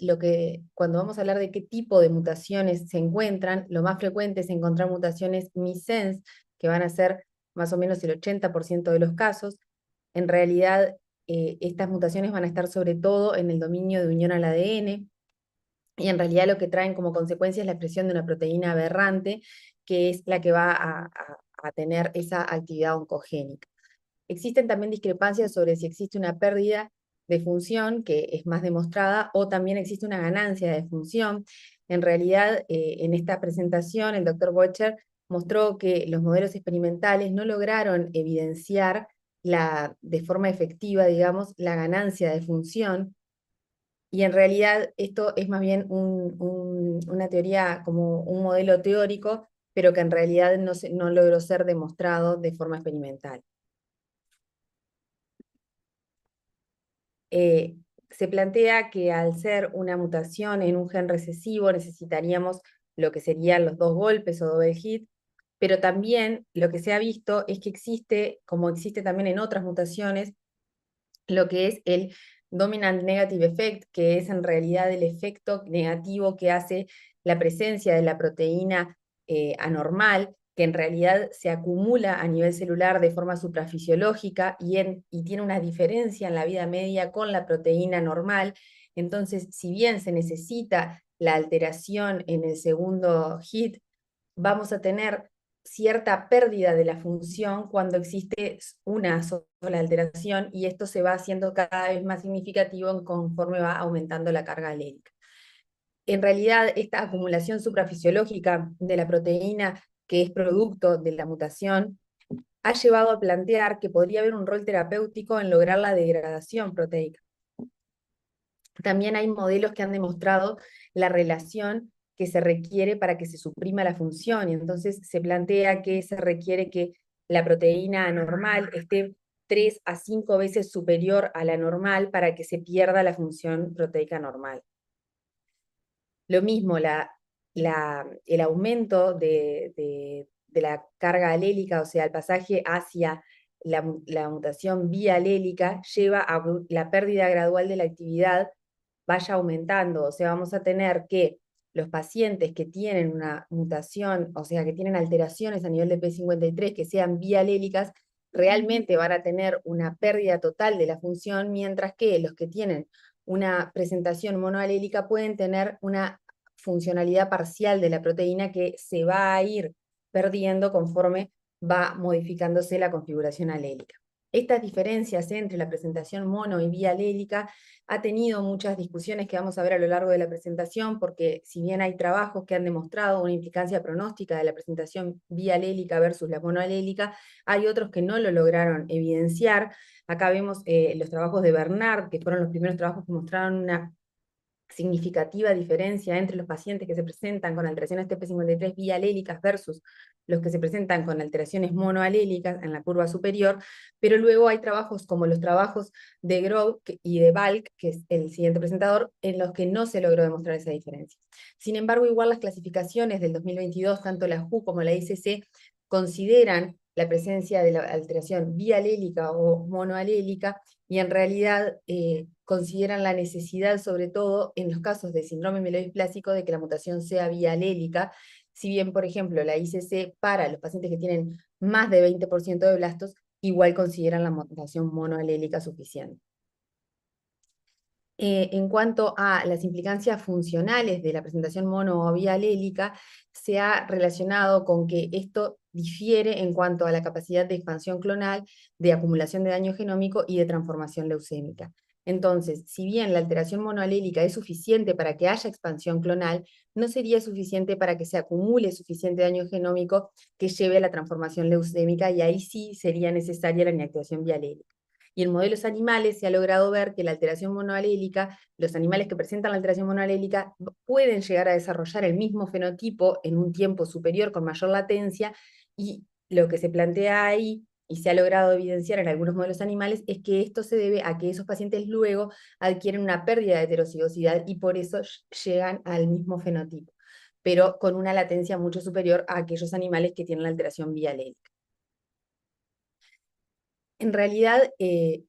cuando vamos a hablar de qué tipo de mutaciones se encuentran, lo más frecuente es encontrar mutaciones missense, que van a ser más o menos el 80% de los casos. En realidad, estas mutaciones van a estar sobre todo en el dominio de unión al ADN, y en realidad lo que traen como consecuencia es la expresión de una proteína aberrante, que es la que va a tener esa actividad oncogénica. Existen también discrepancias sobre si existe una pérdida de función, que es más demostrada, o también existe una ganancia de función. En realidad, en esta presentación, el doctor Bocher mostró que los modelos experimentales no lograron evidenciar de forma efectiva, digamos, la ganancia de función, y en realidad esto es más bien una teoría como un modelo teórico, pero que en realidad no logró ser demostrado de forma experimental. Se plantea que al ser una mutación en un gen recesivo necesitaríamos lo que serían los dos golpes o double hit, pero también lo que se ha visto es que existe, como existe también en otras mutaciones, lo que es el dominant negative effect, que es en realidad el efecto negativo que hace la presencia de la proteína anormal, que en realidad se acumula a nivel celular de forma suprafisiológica y tiene una diferencia en la vida media con la proteína normal. Entonces, si bien se necesita la alteración en el segundo hit, vamos a tener cierta pérdida de la función cuando existe una sola alteración, y esto se va haciendo cada vez más significativo conforme va aumentando la carga alélica. En realidad, esta acumulación suprafisiológica de la proteína, que es producto de la mutación, ha llevado a plantear que podría haber un rol terapéutico en lograr la degradación proteica. También hay modelos que han demostrado la relación que se requiere para que se suprima la función, y entonces se plantea que se requiere que la proteína anormal esté 3 a 5 veces superior a la normal para que se pierda la función proteica normal. Lo mismo, el aumento de la carga alélica, o sea, el pasaje hacia la mutación bialélica lleva a que la pérdida gradual de la actividad vaya aumentando. O sea, vamos a tener que los pacientes que tienen una mutación, o sea, que tienen alteraciones a nivel de P53 que sean bialélicas, realmente van a tener una pérdida total de la función, mientras que los que tienen una presentación monoalélica pueden tener una funcionalidad parcial de la proteína que se va a ir perdiendo conforme va modificándose la configuración alélica. Estas diferencias entre la presentación mono y bialélica ha tenido muchas discusiones que vamos a ver a lo largo de la presentación, porque si bien hay trabajos que han demostrado una implicancia pronóstica de la presentación bialélica versus la monoalélica, hay otros que no lo lograron evidenciar. Acá vemos los trabajos de Bernard, que fueron los primeros trabajos que mostraron una significativa diferencia entre los pacientes que se presentan con alteraciones TP53 bialélicas versus los que se presentan con alteraciones monoalélicas en la curva superior, pero luego hay trabajos como los trabajos de Grove y de Balk, que es el siguiente presentador, en los que no se logró demostrar esa diferencia. Sin embargo, igual las clasificaciones del 2022, tanto la WHO como la ICC, consideran la presencia de la alteración bialélica o monoalélica, y en realidad consideran la necesidad, sobre todo en los casos de síndrome mielodisplásico, de que la mutación sea bialélica, si bien, por ejemplo, la ICC para los pacientes que tienen más de 20% de blastos, igual consideran la mutación monoalélica suficiente. En cuanto a las implicancias funcionales de la presentación mono o bialélica, se ha relacionado con que esto difiere en cuanto a la capacidad de expansión clonal, de acumulación de daño genómico y de transformación leucémica. Entonces, si bien la alteración monoalélica es suficiente para que haya expansión clonal, no sería suficiente para que se acumule suficiente daño genómico que lleve a la transformación leucémica, y ahí sí sería necesaria la inactivación bialélica. Y en modelos animales se ha logrado ver que la alteración monoalélica, los animales que presentan la alteración monoalélica pueden llegar a desarrollar el mismo fenotipo en un tiempo superior con mayor latencia, y lo que se plantea ahí, y se ha logrado evidenciar en algunos modelos animales, es que esto se debe a que esos pacientes luego adquieren una pérdida de heterocigosidad y por eso llegan al mismo fenotipo, pero con una latencia mucho superior a aquellos animales que tienen la alteración bialélica. En realidad, el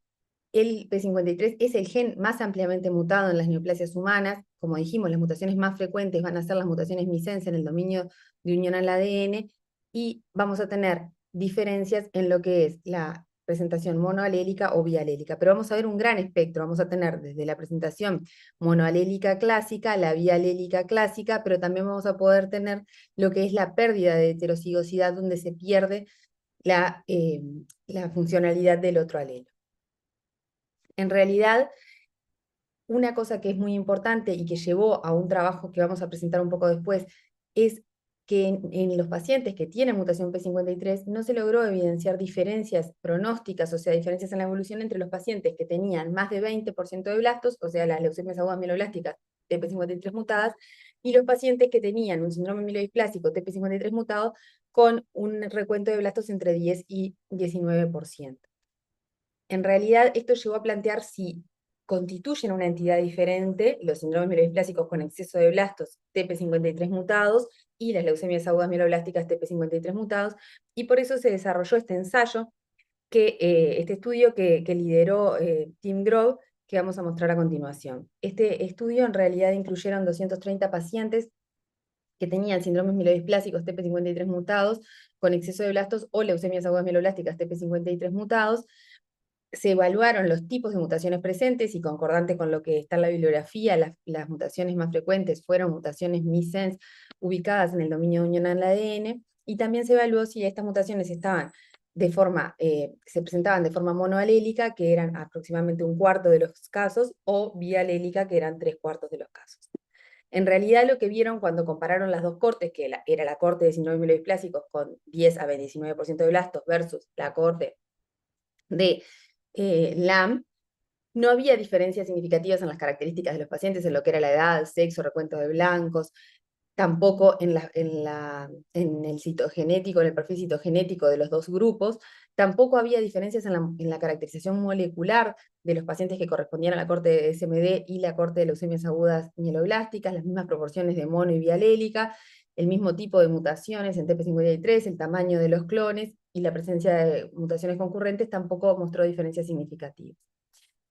P53 es el gen más ampliamente mutado en las neoplasias humanas. Como dijimos, las mutaciones más frecuentes van a ser las mutaciones missense en el dominio de unión al ADN, y vamos a tener diferencias en lo que es la presentación monoalélica o bialélica. Pero vamos a ver un gran espectro. Vamos a tener desde la presentación monoalélica clásica, la bialélica clásica, pero también vamos a poder tener lo que es la pérdida de heterocigosidad, donde se pierde la funcionalidad del otro alelo. En realidad, una cosa que es muy importante y que llevó a un trabajo que vamos a presentar un poco después, es que en los pacientes que tienen mutación P53 no se logró evidenciar diferencias pronósticas, o sea, diferencias en la evolución entre los pacientes que tenían más de 20% de blastos, o sea, las leucemias agudas mieloblásticas TP53 mutadas, y los pacientes que tenían un síndrome mielodisplásico TP53 mutado con un recuento de blastos entre 10 y 19%. En realidad, esto llevó a plantear si constituyen una entidad diferente los síndromes mielodisplásicos con exceso de blastos TP53 mutados y las leucemias agudas mieloblásticas TP53 mutados, y por eso se desarrolló este ensayo, este estudio que lideró Tim Grove, que vamos a mostrar a continuación. Este estudio en realidad incluyeron 230 pacientes que tenían síndromes mielodisplásicos TP53 mutados con exceso de blastos o leucemias agudas mieloblásticas TP53 mutados. Se evaluaron los tipos de mutaciones presentes, y concordante con lo que está en la bibliografía, las mutaciones más frecuentes fueron mutaciones missense ubicadas en el dominio de unión al ADN, y también se evaluó si estas mutaciones estaban se presentaban de forma monoalélica, que eran aproximadamente un cuarto de los casos, o bialélica, que eran 3/4 de los casos. En realidad, lo que vieron cuando compararon las dos cortes, que era la corte de síndromes mielodisplásicos con 10 a 29% de blastos versus la corte de LAM, no había diferencias significativas en las características de los pacientes, en lo que era la edad, sexo, recuento de blancos, tampoco en el citogenético, en el perfil citogenético de los dos grupos. Tampoco había diferencias en la caracterización molecular de los pacientes que correspondían a la corte de SMD y la corte de leucemias agudas mieloblásticas, las mismas proporciones de mono y bialélica, el mismo tipo de mutaciones en TP53, el tamaño de los clones, y la presencia de mutaciones concurrentes tampoco mostró diferencias significativas.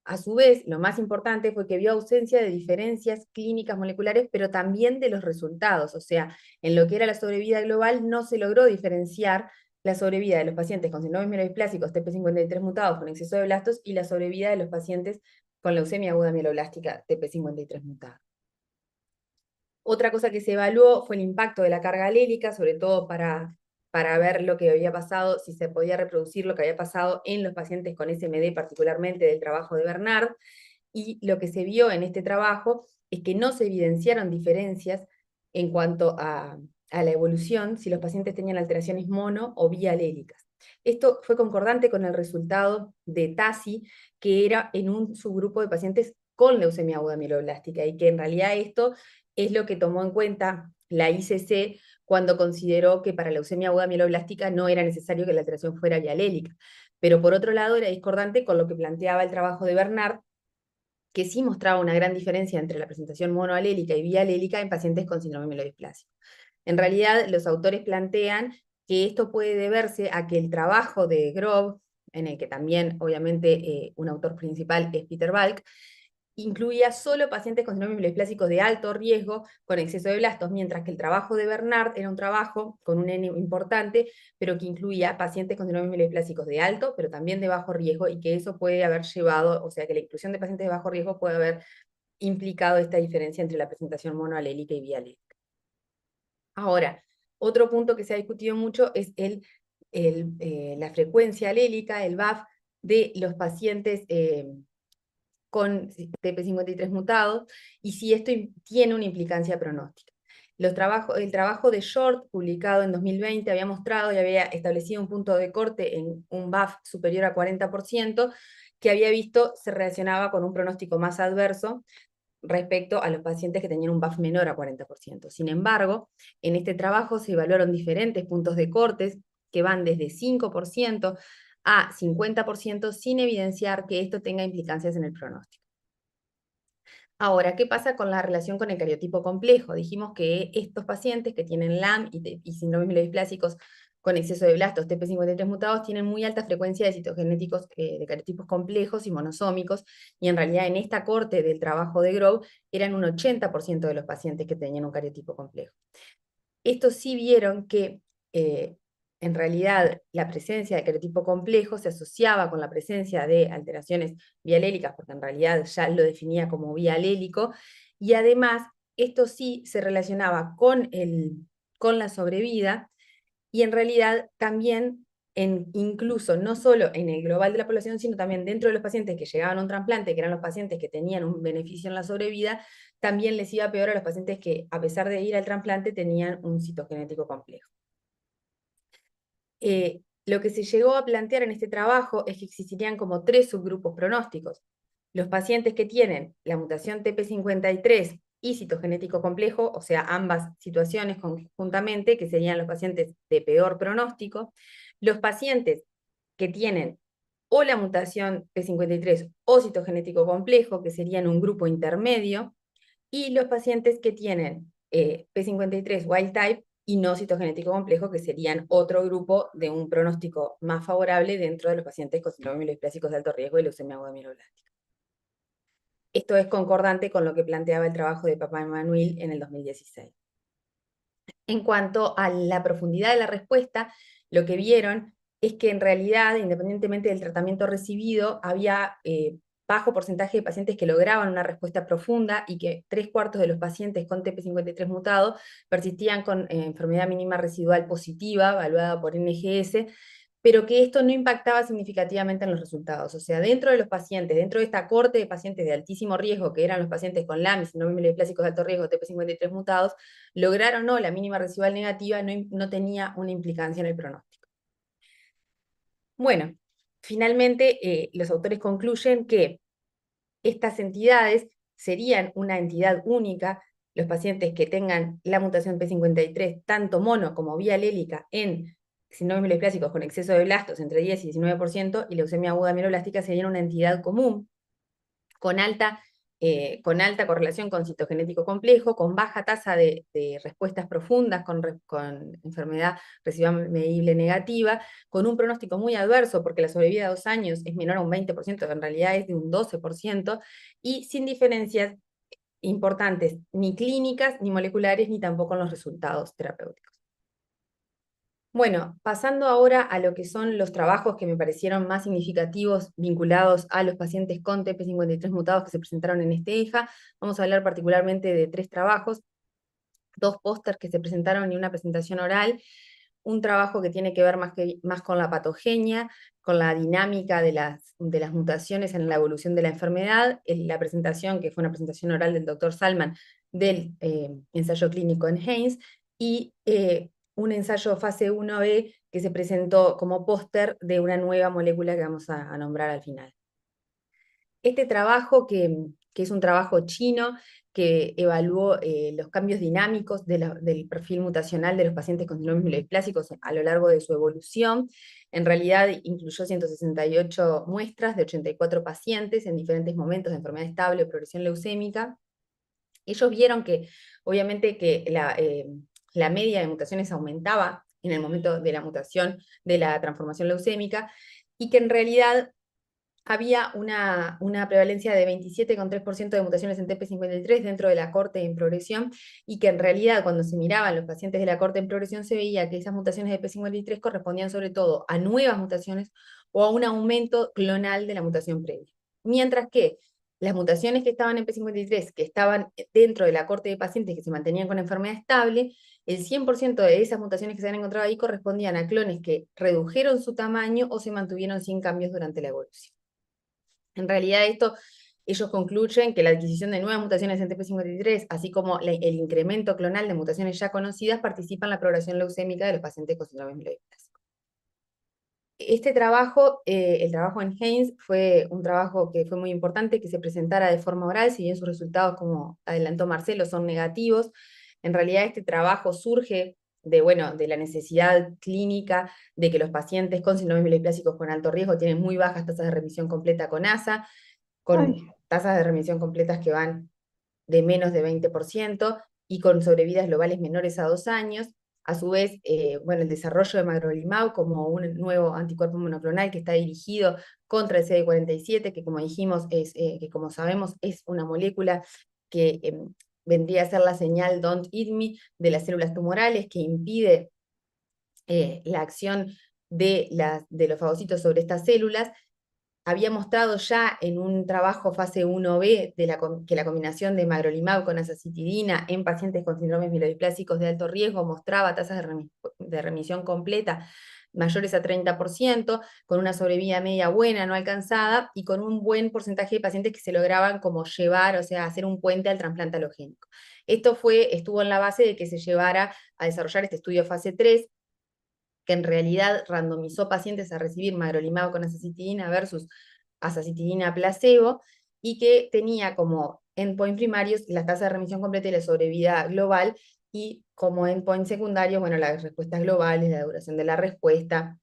A su vez, lo más importante fue que vio ausencia de diferencias clínicas moleculares, pero también de los resultados. O sea, en lo que era la sobrevida global no se logró diferenciar la sobrevida de los pacientes con síndromes mielodiplásicos TP53 mutados con exceso de blastos y la sobrevida de los pacientes con leucemia aguda mieloblástica TP53 mutada. Otra cosa que se evaluó fue el impacto de la carga alélica, sobre todo para ver lo que había pasado, si se podía reproducir lo que había pasado en los pacientes con SMD, particularmente del trabajo de Bernard, y lo que se vio en este trabajo es que no se evidenciaron diferencias en cuanto a la evolución si los pacientes tenían alteraciones mono o bialélicas. Esto fue concordante con el resultado de TASI, que era en un subgrupo de pacientes con leucemia aguda mieloblástica, y que en realidad esto es lo que tomó en cuenta la ICC cuando consideró que para la leucemia aguda mieloblástica no era necesario que la alteración fuera bialélica. Pero por otro lado era discordante con lo que planteaba el trabajo de Bernard, que sí mostraba una gran diferencia entre la presentación monoalélica y bialélica en pacientes con síndrome mielodisplásico. En realidad, los autores plantean que esto puede deberse a que el trabajo de Grove, en el que también, obviamente, un autor principal es Peter Balk, incluía solo pacientes con síndrome mielodiplásicos de alto riesgo con exceso de blastos, mientras que el trabajo de Bernard era un trabajo con un N importante, pero que incluía pacientes con síndrome mielodiplásicos de alto, pero también de bajo riesgo, y que eso puede haber llevado, o sea, que la inclusión de pacientes de bajo riesgo puede haber implicado esta diferencia entre la presentación monoalélica y bialélica. Ahora, otro punto que se ha discutido mucho es la frecuencia alélica, el VAF, de los pacientes con TP53 mutados, y si esto tiene una implicancia pronóstica. El trabajo de Short, publicado en 2020, había mostrado y había establecido un punto de corte en un VAF superior a 40%, que había visto se relacionaba con un pronóstico más adverso respecto a los pacientes que tenían un VAF menor a 40%. Sin embargo, en este trabajo se evaluaron diferentes puntos de cortes que van desde 5% a 50% sin evidenciar que esto tenga implicancias en el pronóstico. Ahora, ¿qué pasa con la relación con el cariotipo complejo? Dijimos que estos pacientes que tienen LAM y síndromes mielodisplásicos con exceso de blastos TP53 mutados tienen muy alta frecuencia de citogenéticos de cariotipos complejos y monosómicos, y en realidad en esta corte del trabajo de Grove eran un 80% de los pacientes que tenían un cariotipo complejo. Estos sí vieron que en realidad la presencia de cariotipo complejo se asociaba con la presencia de alteraciones bialélicas, porque en realidad ya lo definía como bialélico, y además esto sí se relacionaba con la sobrevida, y en realidad también incluso no solo en el global de la población, sino también dentro de los pacientes que llegaban a un trasplante, que eran los pacientes que tenían un beneficio en la sobrevida, también les iba peor a los pacientes que, a pesar de ir al trasplante, tenían un citogenético complejo. Lo que se llegó a plantear en este trabajo es que existirían como 3 subgrupos pronósticos. Los pacientes que tienen la mutación TP53 y citogenético complejo, o sea, ambas situaciones conjuntamente, que serían los pacientes de peor pronóstico. Los pacientes que tienen o la mutación P53 o citogenético complejo, que serían un grupo intermedio, y los pacientes que tienen P53 wild type y no citogenético complejo, que serían otro grupo de un pronóstico más favorable dentro de los pacientes con síndrome mielodiplásicos de alto riesgo y leucemia aguda mieloblástica. Esto es concordante con lo que planteaba el trabajo de Papa Emmanuel en el 2016. En cuanto a la profundidad de la respuesta, lo que vieron es que en realidad, independientemente del tratamiento recibido, había bajo porcentaje de pacientes que lograban una respuesta profunda, y que 3/4 de los pacientes con TP53 mutado persistían con enfermedad mínima residual positiva, evaluada por NGS, pero que esto no impactaba significativamente en los resultados. O sea, dentro de los pacientes, dentro de esta corte de pacientes de altísimo riesgo, que eran los pacientes con LAM y síndrome mielodiplásicos de alto riesgo, TP53 mutados, lograr o no la mínima residual negativa no tenía una implicancia en el pronóstico. Bueno, finalmente los autores concluyen que estas entidades serían una entidad única, los pacientes que tengan la mutación P53, tanto mono como bialélica, en síndromes mielodiplásicos con exceso de blastos entre 10 y 19%, y leucemia aguda mieloblástica serían una entidad común, con alta con alta correlación con citogenético complejo, con baja tasa de respuestas profundas, con enfermedad residual medible negativa, con un pronóstico muy adverso, porque la sobrevida de 2 años es menor a un 20%, en realidad es de un 12%, y sin diferencias importantes, ni clínicas, ni moleculares, ni tampoco en los resultados terapéuticos. Bueno, pasando ahora a lo que son los trabajos que me parecieron más significativos vinculados a los pacientes con TP53 mutados que se presentaron en este EJA, vamos a hablar particularmente de 3 trabajos, 2 pósters que se presentaron y una presentación oral, un trabajo que tiene que ver más con la patogenia, con la dinámica de las mutaciones en la evolución de la enfermedad, la presentación, que fue una presentación oral del doctor Salman, del ensayo clínico en Haynes, y un ensayo fase 1B que se presentó como póster de una nueva molécula que vamos a nombrar al final. Este trabajo, que es un trabajo chino, que evaluó los cambios dinámicos del perfil mutacional de los pacientes con síndromes mielodiplásicos a lo largo de su evolución, en realidad incluyó 168 muestras de 84 pacientes en diferentes momentos de enfermedad estable o progresión leucémica. Ellos vieron que, obviamente, que la media de mutaciones aumentaba en el momento de la mutación de la transformación leucémica, y que en realidad había una prevalencia de 27,3% de mutaciones en TP53 dentro de la corte en progresión, y que en realidad cuando se miraban los pacientes de la corte en progresión se veía que esas mutaciones de P53 correspondían sobre todo a nuevas mutaciones o a un aumento clonal de la mutación previa. Mientras que las mutaciones que estaban en P53, que estaban dentro de la corte de pacientes que se mantenían con enfermedad estable, el 100% de esas mutaciones que se han encontrado ahí correspondían a clones que redujeron su tamaño o se mantuvieron sin cambios durante la evolución. En realidad ellos concluyen que la adquisición de nuevas mutaciones en TP53, así como el incremento clonal de mutaciones ya conocidas, participa en la progresión leucémica de los pacientes con síndrome mielodiplásicos. Este trabajo, el trabajo en Haynes, fue un trabajo que fue muy importante que se presentara de forma oral, si bien sus resultados, como adelantó Marcelo, son negativos. En realidad este trabajo surge de la necesidad clínica de que los pacientes con síndromes mielodiplásicos con alto riesgo tienen muy bajas tasas de remisión completa con ASA, con tasas de remisión completas que van de menos de 20%, y con sobrevidas globales menores a 2 años. A su vez, el desarrollo de magrolimab como un nuevo anticuerpo monoclonal que está dirigido contra el CD47, que como dijimos, que como sabemos es una molécula que vendría a ser la señal "don't eat me" de las células tumorales, que impide la acción de los fagocitos sobre estas células. Había mostrado ya en un trabajo fase 1B que la combinación de magrolimab con azacitidina en pacientes con síndromes mielodiplásicos de alto riesgo mostraba tasas de remisión completa mayores a 30%, con una sobrevida media buena, no alcanzada, y con un buen porcentaje de pacientes que se lograban como llevar, o sea, hacer un puente al trasplante alogénico. Esto estuvo en la base de que se llevara a desarrollar este estudio fase 3, que en realidad randomizó pacientes a recibir magrolimab con azacitidina versus azacitidina placebo, y que tenía como endpoint primarios la tasa de remisión completa y la sobrevida global, y como endpoint secundario, las respuestas globales, la duración de la respuesta,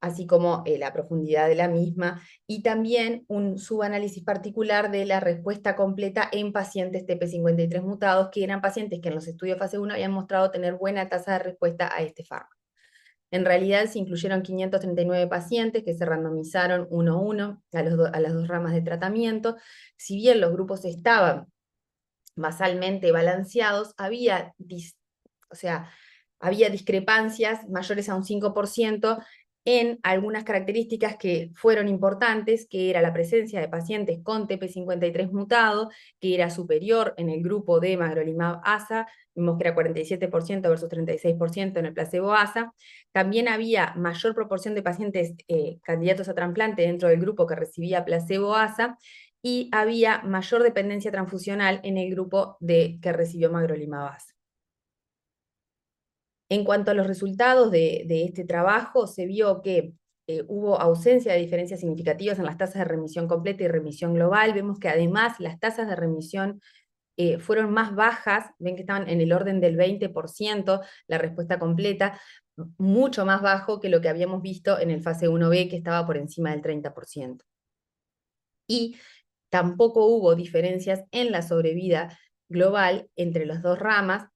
así como la profundidad de la misma, y también un subanálisis particular de la respuesta completa en pacientes TP53 mutados, que eran pacientes que en los estudios fase 1 habían mostrado tener buena tasa de respuesta a este fármaco. En realidad se incluyeron 539 pacientes que se randomizaron 1 a 1 a las 2 ramas de tratamiento. Si bien los grupos estaban basalmente balanceados, había discrepancias mayores a un 5% en algunas características que fueron importantes, que era la presencia de pacientes con TP53 mutado, que era superior en el grupo de magrolimab-ASA, vimos que era 47% versus 36% en el placebo-ASA. También había mayor proporción de pacientes candidatos a trasplante dentro del grupo que recibía placebo-ASA, y había mayor dependencia transfusional en el grupo que recibió magrolimab-ASA. En cuanto a los resultados de este trabajo, se vio que hubo ausencia de diferencias significativas en las tasas de remisión completa y remisión global. Vemos que además las tasas de remisión fueron más bajas, ven que estaban en el orden del 20%, la respuesta completa, mucho más bajo que lo que habíamos visto en el fase 1B, que estaba por encima del 30%. Y tampoco hubo diferencias en la sobrevida global entre las dos ramas,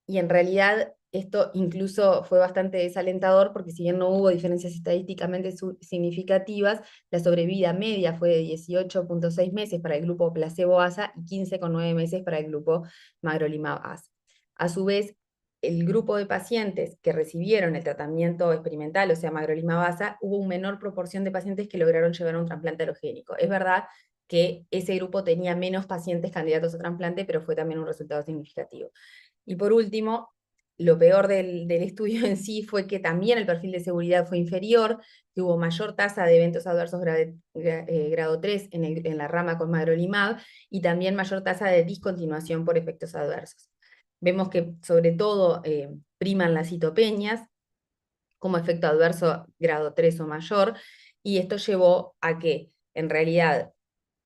y en realidad esto incluso fue bastante desalentador porque si bien no hubo diferencias estadísticamente significativas, la sobrevida media fue de 18,6 meses para el grupo placebo-ASA y 15,9 meses para el grupo magrolimab-ASA. A su vez, el grupo de pacientes que recibieron el tratamiento experimental, o sea, magrolimab-ASA, hubo una menor proporción de pacientes que lograron llevar un trasplante alogénico. Es verdad que ese grupo tenía menos pacientes candidatos a trasplante, pero fue también un resultado significativo. Y por último, lo peor del estudio en sí fue que también el perfil de seguridad fue inferior, que hubo mayor tasa de eventos adversos grado 3 en la rama con magrolimab, y también mayor tasa de discontinuación por efectos adversos. Vemos que sobre todo priman las citopenias como efecto adverso grado 3 o mayor, y esto llevó a que, en realidad,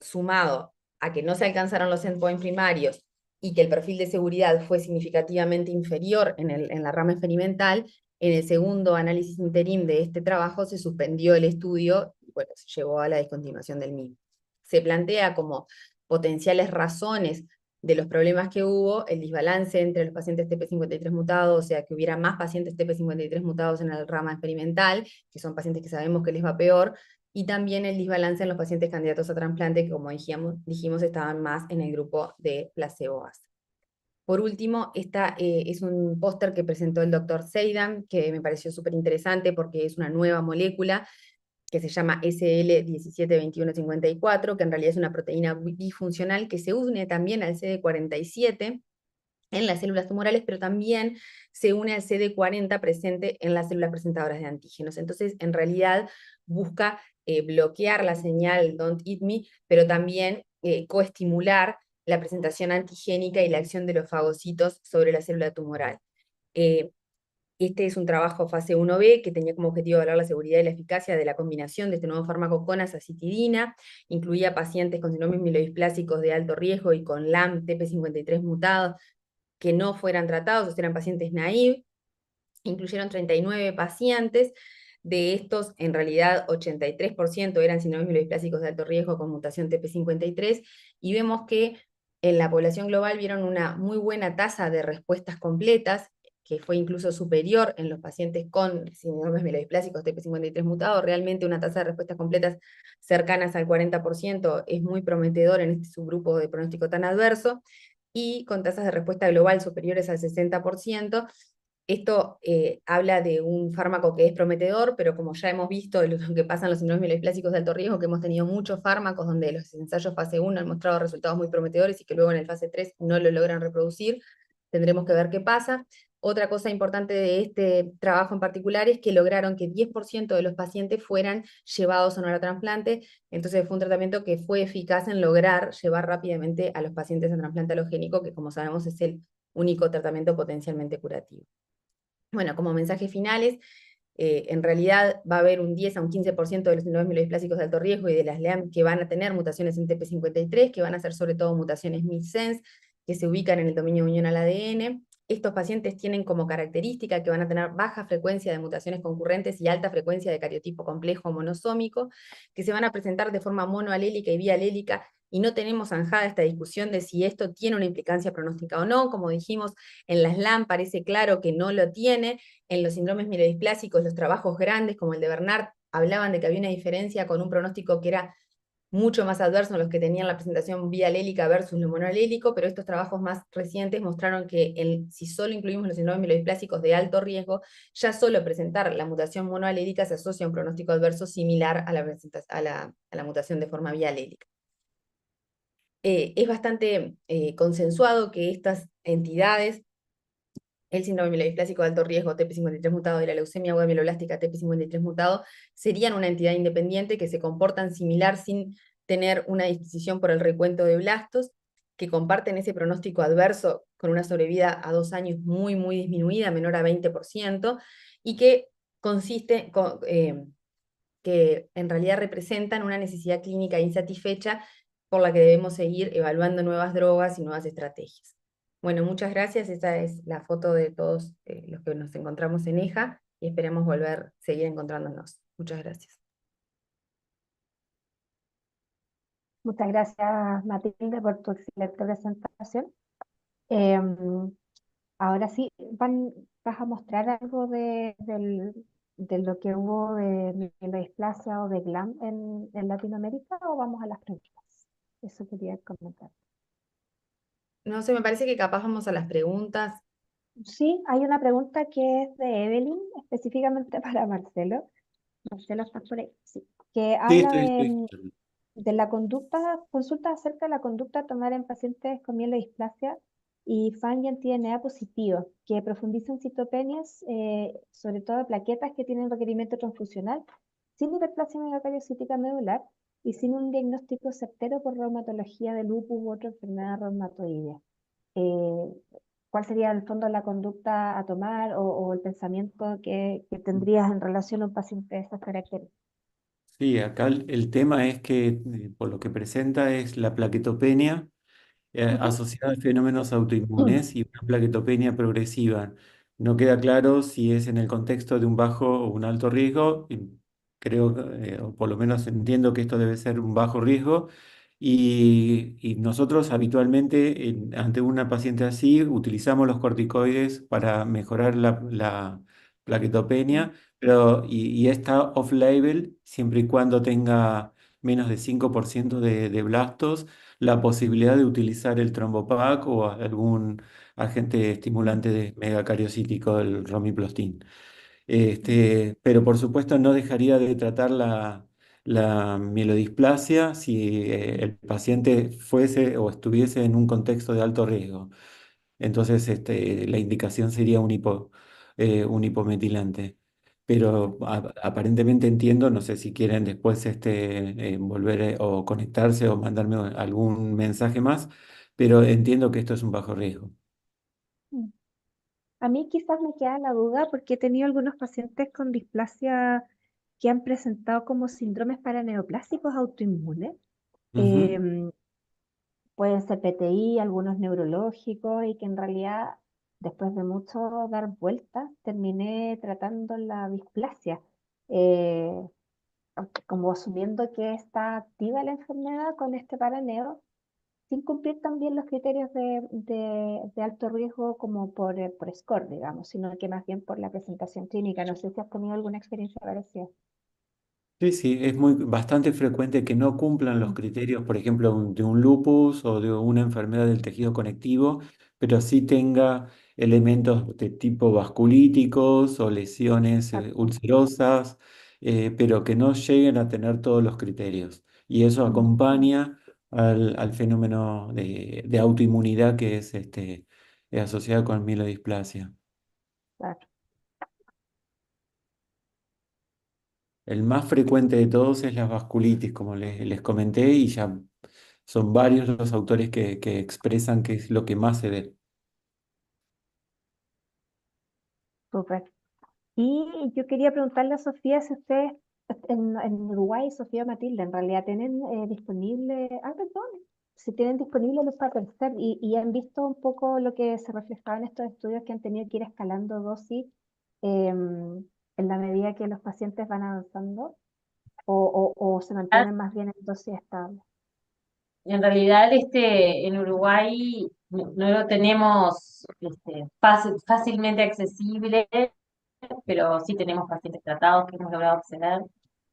sumado a que no se alcanzaron los endpoints primarios y que el perfil de seguridad fue significativamente inferior en la rama experimental, en el segundo análisis interim de este trabajo se suspendió el estudio y bueno, se llevó a la discontinuación del mismo. Se plantea como potenciales razones de los problemas que hubo, el desbalance entre los pacientes TP53 mutados, o sea, que hubiera más pacientes TP53 mutados en la rama experimental, que son pacientes que sabemos que les va peor, y también el desbalance en los pacientes candidatos a trasplante, que como dijimos estaban más en el grupo de placebo-ASA. Por último, esta es un póster que presentó el doctor Seidan, que me pareció súper interesante porque es una nueva molécula que se llama SL172154, que en realidad es una proteína bifuncional que se une también al CD47 en las células tumorales, pero también se une al CD40 presente en las células presentadoras de antígenos. Entonces, en realidad, busca bloquear la señal Don't Eat Me, pero también coestimular la presentación antigénica y la acción de los fagocitos sobre la célula tumoral. Este es un trabajo fase 1B que tenía como objetivo evaluar la seguridad y la eficacia de la combinación de este nuevo fármaco con azacitidina. Incluía pacientes con síndromes mielodisplásicos de alto riesgo y con LAM TP53 mutados que no fueran tratados, o sea, eran pacientes naive. Incluyeron 39 pacientes. De estos, en realidad, 83% eran síndromes mielodisplásicos de alto riesgo con mutación TP53, y vemos que en la población global vieron una muy buena tasa de respuestas completas, que fue incluso superior en los pacientes con síndromes mielodisplásicos TP53 mutados. Realmente una tasa de respuestas completas cercanas al 40% es muy prometedor en este subgrupo de pronóstico tan adverso, y con tasas de respuesta global superiores al 60%. Esto habla de un fármaco que es prometedor, pero como ya hemos visto lo que pasa en los síndromes mielodisplásicos de alto riesgo, que hemos tenido muchos fármacos donde los ensayos fase 1 han mostrado resultados muy prometedores y que luego en el fase 3 no lo logran reproducir, tendremos que ver qué pasa. Otra cosa importante de este trabajo en particular es que lograron que 10% de los pacientes fueran llevados a un trasplante, entonces fue un tratamiento que fue eficaz en lograr llevar rápidamente a los pacientes a trasplante alogénico, que como sabemos es el único tratamiento potencialmente curativo. Bueno, como mensajes finales, en realidad va a haber un 10 a un 15% de los síndromes mielodisplásicos de alto riesgo y de las LEAM que van a tener mutaciones en TP53, que van a ser sobre todo mutaciones missense, que se ubican en el dominio de unión al ADN. Estos pacientes tienen como característica que van a tener baja frecuencia de mutaciones concurrentes y alta frecuencia de cariotipo complejo monosómico, que se van a presentar de forma monoalélica y bialélica, y no tenemos zanjada esta discusión de si esto tiene una implicancia pronóstica o no. Como dijimos, en las LAM parece claro que no lo tiene. En los síndromes mielodisplásicos, los trabajos grandes como el de Bernard hablaban de que había una diferencia con un pronóstico que era mucho más adverso en los que tenían la presentación bialélica versus lo monoalélico, pero estos trabajos más recientes mostraron que si solo incluimos los síndromes mielodisplásicos de alto riesgo, ya solo presentar la mutación monoalélica se asocia a un pronóstico adverso similar a la mutación de forma bialélica. Es bastante consensuado que estas entidades, el síndrome mielodisplásico de alto riesgo TP53 mutado y la leucemia aguda mieloblástica TP53 mutado, serían una entidad independiente que se comportan similar sin tener una disposición por el recuento de blastos, que comparten ese pronóstico adverso con una sobrevida a 2 años muy, muy disminuida, menor a 20%, y que que en realidad representan una necesidad clínica insatisfecha por la que debemos seguir evaluando nuevas drogas y nuevas estrategias. Bueno, muchas gracias. Esta es la foto de todos los que nos encontramos en EJA y esperemos seguir encontrándonos. Muchas gracias. Muchas gracias, Matilde, por tu excelente presentación. Em, Ahora sí, ¿vas a mostrar algo de lo que hubo de displasia o de GLAM en Latinoamérica o vamos a las preguntas? Eso quería comentar. No sé, me parece que capaz vamos a las preguntas. Sí, hay una pregunta que es de Evelyn, específicamente para Marcelo. Marcelo, ¿estás por ahí? Sí. Que Sí, habla de la conducta, consulta acerca de la conducta a tomar en pacientes con mielodisplasia y FANG y anti-DNA positivo, que profundizan citopenias, sobre todo plaquetas que tienen requerimiento transfusional, sin hiperplasia megacariocítica medular y sin un diagnóstico certero por reumatología de lupus u otra enfermedad reumatoidea. Eh, ¿Cuál sería en el fondo la conducta a tomar o el pensamiento que tendrías en relación a un paciente de esas características? sí, acá el tema es que por lo que presenta es la plaquetopenia Ujú. asociada a fenómenos autoinmunes y una plaquetopenia progresiva. No queda claro si es en el contexto de un bajo o un alto riesgo. Y creo, o por lo menos entiendo que esto debe ser un bajo riesgo. Y nosotros habitualmente, ante una paciente así, utilizamos los corticoides para mejorar la Mm, plaquetopenia, y está off-label siempre y cuando tenga menos de 5% de blastos la posibilidad de utilizar el trombopac o algún agente mm, estimulante de megacariocítico, el romiplastin. mm, Pero por supuesto no dejaría de tratar la mielodisplasia si el paciente fuese o estuviese en un contexto de alto riesgo. Entonces, la indicación sería un hipometilante. Pero aparentemente entiendo, no sé si quieren después volver o conectarse o mandarme algún mensaje más, pero entiendo que esto es un bajo riesgo. mm. A mí quizás me queda la duda porque he tenido algunos pacientes con displasia que han presentado como síndromes paraneoplásicos autoinmunes. Ujú. Em, Pueden ser PTI, algunos neurológicos y que en realidad después de mucho dar vueltas terminé tratando la displasia, eh, como asumiendo que está activa la enfermedad con este paraneo sin cumplir también los criterios de alto riesgo como por score, digamos, sino que más bien por la presentación clínica. No sé si has tenido alguna experiencia parecida. Sí, sí, es bastante frecuente que no cumplan los Mm, criterios, por ejemplo, de un lupus o de una enfermedad del tejido conectivo, pero sí tenga elementos de tipo vasculíticos o lesiones exacto. ulcerosas, pero que no lleguen a tener todos los criterios. Y eso Mm, acompaña al fenómeno de autoinmunidad que es asociado con mielodisplasia. claro. El más frecuente de todos es la vasculitis, como les comenté, y ya son varios los autores que expresan que es lo que más se ve. Súper. Y yo quería preguntarle a Sofía si ustedes en Uruguay, Sofía Matilde, en realidad tienen disponible, perdón, si tienen disponible los tercer y han visto un poco lo que se reflejaba en estos estudios que han tenido que ir escalando dosis en la medida que los pacientes van avanzando o se mantienen más bien en dosis estable. En realidad, en Uruguay no lo tenemos fácilmente accesible, pero sí tenemos pacientes tratados que hemos logrado acceder,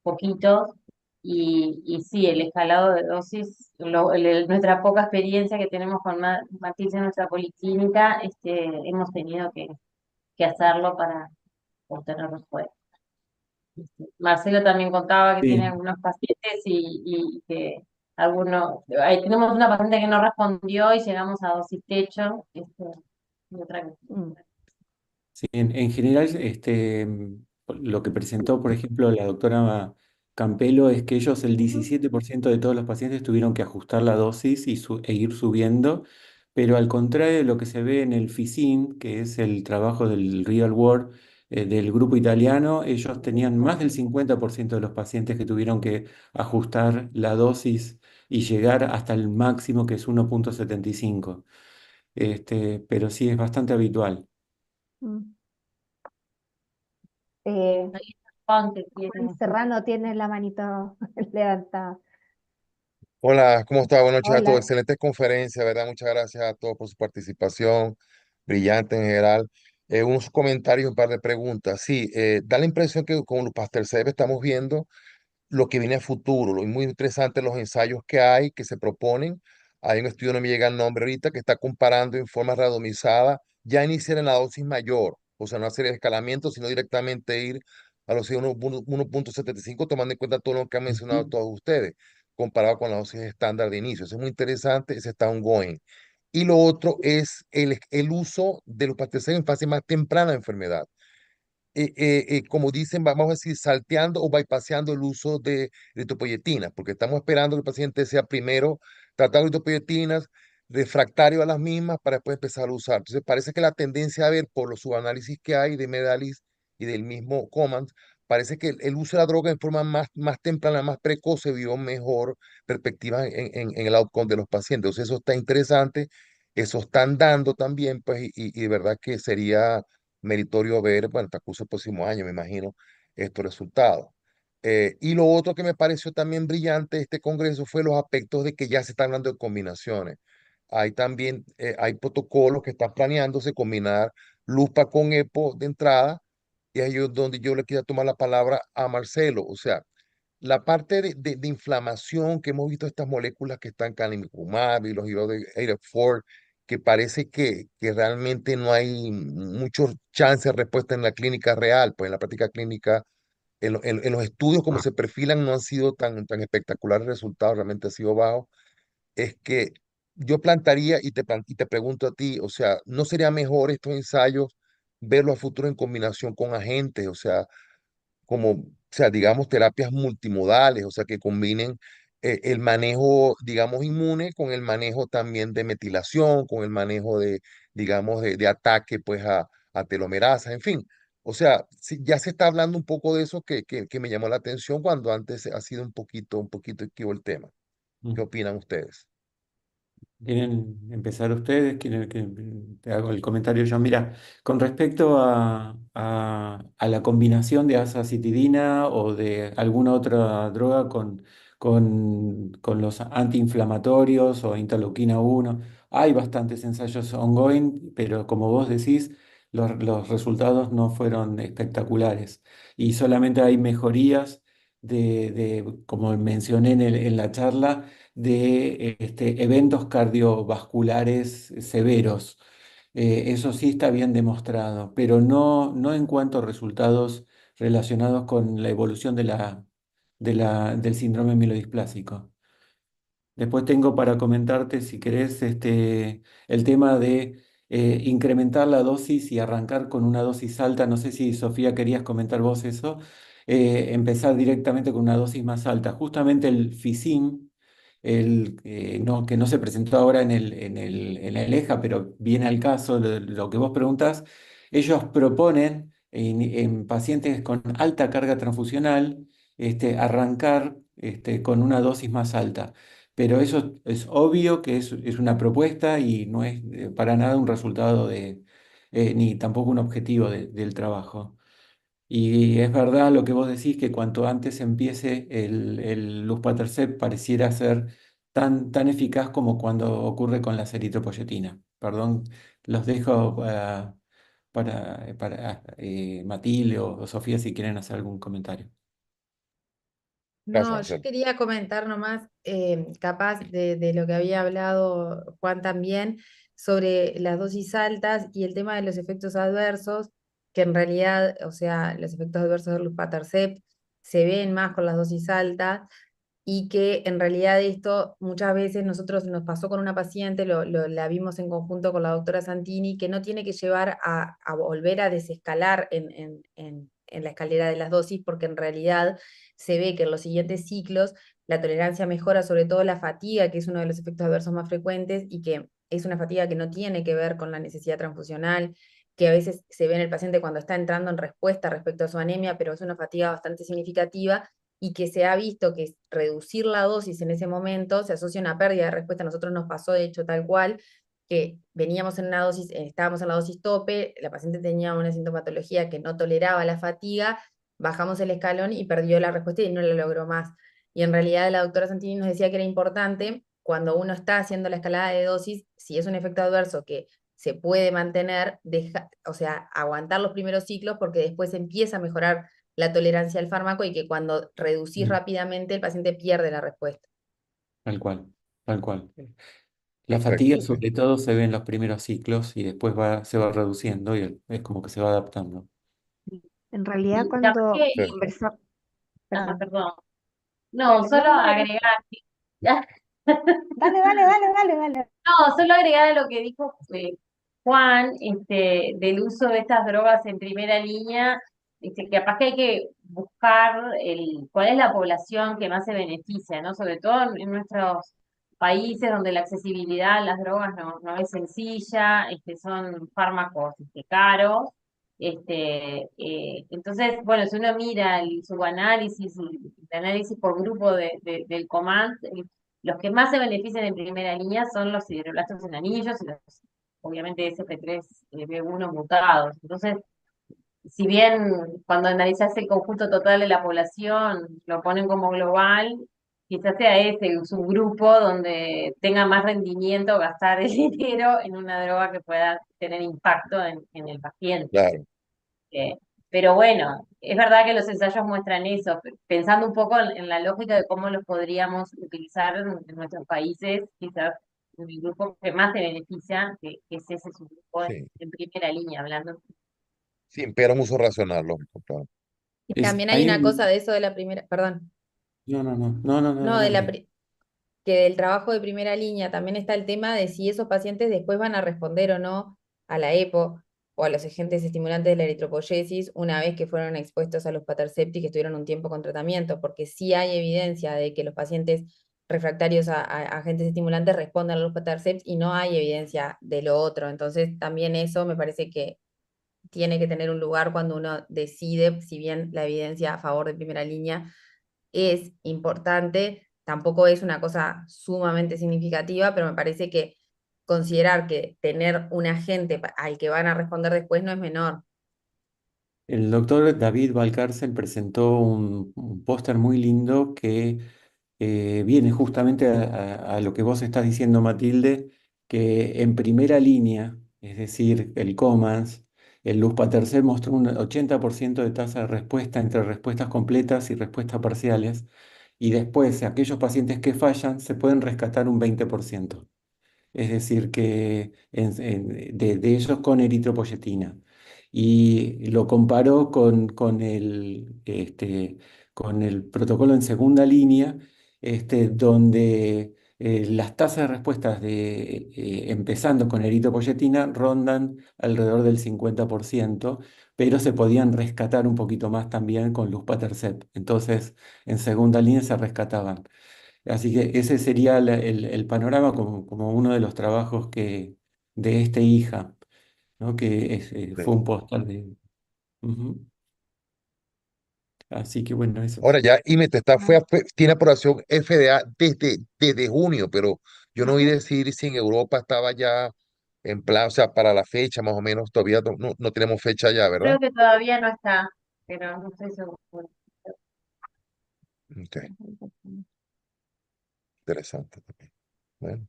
poquitos, y sí, el escalado de dosis, nuestra poca experiencia que tenemos con Matilde en nuestra policlínica, hemos tenido que hacerlo para obtener respuesta. Marcelo también contaba que tiene Sí, algunos pacientes y que algunos, ahí tenemos una paciente que no respondió y llegamos a dosis techo, y otra que Mm, sí, en general, lo que presentó, por ejemplo, la doctora Campelo es que ellos, el ujú, 17% de todos los pacientes tuvieron que ajustar la dosis e ir subiendo, pero al contrario de lo que se ve en el FISIN, que es el trabajo del Real World del grupo italiano, ellos tenían más del 50% de los pacientes que tuvieron que ajustar la dosis y llegar hasta el máximo que es 1,75. Pero sí es bastante habitual. mm. Eh, ahí está Juan que Juan tiene. Serrano tiene la manito levantada. Hola, ¿cómo está? Buenas noches a todos. Hola. Excelente conferencia, ¿verdad? Muchas gracias a todos por su participación, brillante en general. Unos comentarios, un par de preguntas. Sí, da la impresión que con los Pastel estamos viendo lo que viene a futuro. Lo muy interesante los ensayos que hay, que se proponen. Hay un estudio, no me llega el nombre ahorita, que está comparando en forma randomizada, ya iniciar en la dosis mayor, o sea, no hacer el escalamiento, sino directamente ir a los 1.75, tomando en cuenta todo lo que han mencionado Ujú. todos ustedes, comparado con la dosis estándar de inicio. Eso es muy interesante, ese está ongoing. Y lo otro es el uso de los pasteurizantes en fase más temprana de enfermedad, como dicen, vamos a decir, salteando o bypassando el uso de eritropoyetinas, porque estamos esperando que el paciente sea primero tratado de eritropoyetinas, refractario a las mismas, para después empezar a usar. Entonces, parece que la tendencia a ver por los subanálisis que hay de Medalis y del mismo Command, parece que el uso de la droga en forma más temprana, más precoz, se vio mejor perspectiva en el outcome de los pacientes. Entonces, eso está interesante, eso están dando también, pues, y de verdad que sería meritorio ver, bueno, hasta curso el próximo año, me imagino, estos resultados. Y lo otro que me pareció también brillante de este congreso fue los aspectos de que ya se están hablando de combinaciones. Hay también, hay protocolos que están planeándose combinar lupa con EPO de entrada, y ahí es donde yo le quiero tomar la palabra a Marcelo. O sea, la parte de inflamación que hemos visto, estas moléculas que están canimicumab y los hilo de 84, que parece que realmente no hay mucho chance de respuesta en la clínica real, pues en la práctica clínica, en los estudios como se perfilan, no han sido tan espectaculares resultados, realmente ha sido bajo. Es que yo plantaría y te pregunto a ti, o sea, ¿no sería mejor estos ensayos verlos a futuro en combinación con agentes? O sea, como, o sea, digamos, terapias multimodales, o sea, que combinen el manejo, digamos, inmune con el manejo también de metilación, con el manejo de, digamos, de ataque, pues, a telomerasa, en fin. O sea, ya se está hablando un poco de eso que me llamó la atención cuando antes ha sido un poquito equivo el tema. ¿Qué Mm. opinan ustedes? ¿Quieren empezar ustedes? ¿Quieren que te hago el comentario yo? Mira, con respecto a la combinación de azacitidina o de alguna otra droga con los antiinflamatorios o interleuquina 1, hay bastantes ensayos ongoing, pero como vos decís, los resultados no fueron espectaculares y solamente hay mejorías como mencioné en la charla, de eventos cardiovasculares severos. Eso sí está bien demostrado, pero no en cuanto a resultados relacionados con la evolución del síndrome mielodisplásico. Después tengo para comentarte, si querés, el tema de incrementar la dosis y arrancar con una dosis alta. No sé si, Sofía, querías comentar vos eso. Empezar directamente con una dosis más alta. Justamente el FISIM, que no se presentó ahora en la ELEJA, pero viene al caso lo que vos preguntás. Ellos proponen en pacientes con alta carga transfusional arrancar con una dosis más alta. Pero eso es obvio que es una propuesta y no es para nada un resultado ni tampoco un objetivo del trabajo. Y es verdad lo que vos decís, que cuanto antes empiece el luspatercept pareciera ser tan eficaz como cuando ocurre con la eritropoyetina. Perdón, los dejo para Matilde o Sofía si quieren hacer algún comentario. Gracias, No, yo Marcelo. quería comentar nomás, capaz de lo que había hablado Juan también, sobre las dosis altas y el tema de los efectos adversos, que en realidad, o sea, los efectos adversos del luspatercept se ven más con las dosis altas, y que en realidad esto muchas veces nosotros nos pasó con una paciente, la vimos en conjunto con la doctora Santini, que no tiene que llevar a volver a desescalar en la escalera de las dosis, porque en realidad se ve que en los siguientes ciclos la tolerancia mejora, sobre todo la fatiga, que es uno de los efectos adversos más frecuentes, y que es una fatiga que no tiene que ver con la necesidad transfusional, que a veces se ve en el paciente cuando está entrando en respuesta respecto a su anemia, pero es una fatiga bastante significativa, y que se ha visto que reducir la dosis en ese momento se asocia a una pérdida de respuesta. A nosotros nos pasó, de hecho, tal cual, que veníamos en una dosis, estábamos en la dosis tope, la paciente tenía una sintomatología que no toleraba la fatiga, bajamos el escalón y perdió la respuesta y no la logró más. y en realidad la doctora Santini nos decía que era importante cuando uno está haciendo la escalada de dosis, si es un efecto adverso que se puede mantener, o sea, aguantar los primeros ciclos porque después empieza a mejorar la tolerancia al fármaco y que cuando reducís Mm, rápidamente el paciente pierde la respuesta. tal cual, tal cual. La fatiga Perfecto, sí. sobre todo se ve en los primeros ciclos y después se va reduciendo y es como que se va adaptando. En realidad, Y capaz cuando que, Perfecto. conversamos, perdón, perdón, no, dale, no, solo no, dale, agregar, dale, dale, dale, dale, dale. no, solo agregar a lo que dijo Juan, del uso de estas drogas en primera línea, que capaz que hay que buscar cuál es la población que más se beneficia, ¿no? Sobre todo en nuestros países donde la accesibilidad a las drogas no es sencilla, son fármacos caros. Entonces, bueno, si uno mira el subanálisis, el análisis por grupo del COMAND, los que más se benefician en primera línea son los sideroblastos en anillos y los, obviamente, SP3 B1 mutados. Entonces, si bien cuando analizas el conjunto total de la población lo ponen como global, quizás sea ese un subgrupo donde tenga más rendimiento gastar el dinero en una droga que pueda tener impacto en el paciente. Claro, Eh, pero bueno, es verdad que los ensayos muestran eso, pensando un poco en la lógica de cómo los podríamos utilizar en nuestros países, quizás el grupo que más se beneficia, que es ese subgrupo sí. en primera línea, hablando. Sí, impera un uso racional, lógico, claro. Y también hay Hay una cosa un... de eso de la primera, perdón, No, no, no, no, no, no, no, adelante. que del trabajo de primera línea también está el tema de si esos pacientes después van a responder o no a la EPO o a los agentes estimulantes de la eritropoyesis una vez que fueron expuestos a los Patacercept y que estuvieron un tiempo con tratamiento, porque sí hay evidencia de que los pacientes refractarios a agentes estimulantes responden a los Patacercept y no hay evidencia de lo otro. Entonces también eso me parece que tiene que tener un lugar cuando uno decide, si bien la evidencia a favor de primera línea es importante, tampoco es una cosa sumamente significativa, pero me parece que considerar que tener un agente al que van a responder después no es menor. El doctor David Valcárcel presentó un póster muy lindo que viene justamente a lo que vos estás diciendo, Matilde, que en primera línea, es decir, el COMANS, el Luspatercept mostró un 80% de tasa de respuesta entre respuestas completas y respuestas parciales, y después aquellos pacientes que fallan se pueden rescatar un 20%. Es decir, que de ellos con eritropoyetina. Y lo comparó con el protocolo en segunda línea, donde las tasas de respuestas empezando con eritropoyetina rondan alrededor del 50%, pero se podían rescatar un poquito más también con luspatercept. Entonces, en segunda línea se rescataban. Así que ese sería el panorama como uno de los trabajos de esta hija, ¿no? Que fue Sí. un póster de... Ujú. Así que bueno, eso. Ahora ya IMET tiene aprobación FDA desde junio, pero yo no oí decir si en Europa estaba ya en plan, o sea, para la fecha más o menos, todavía no tenemos fecha ya, ¿verdad? Creo que todavía no está, pero no estoy seguro. Ok, interesante también. Bueno,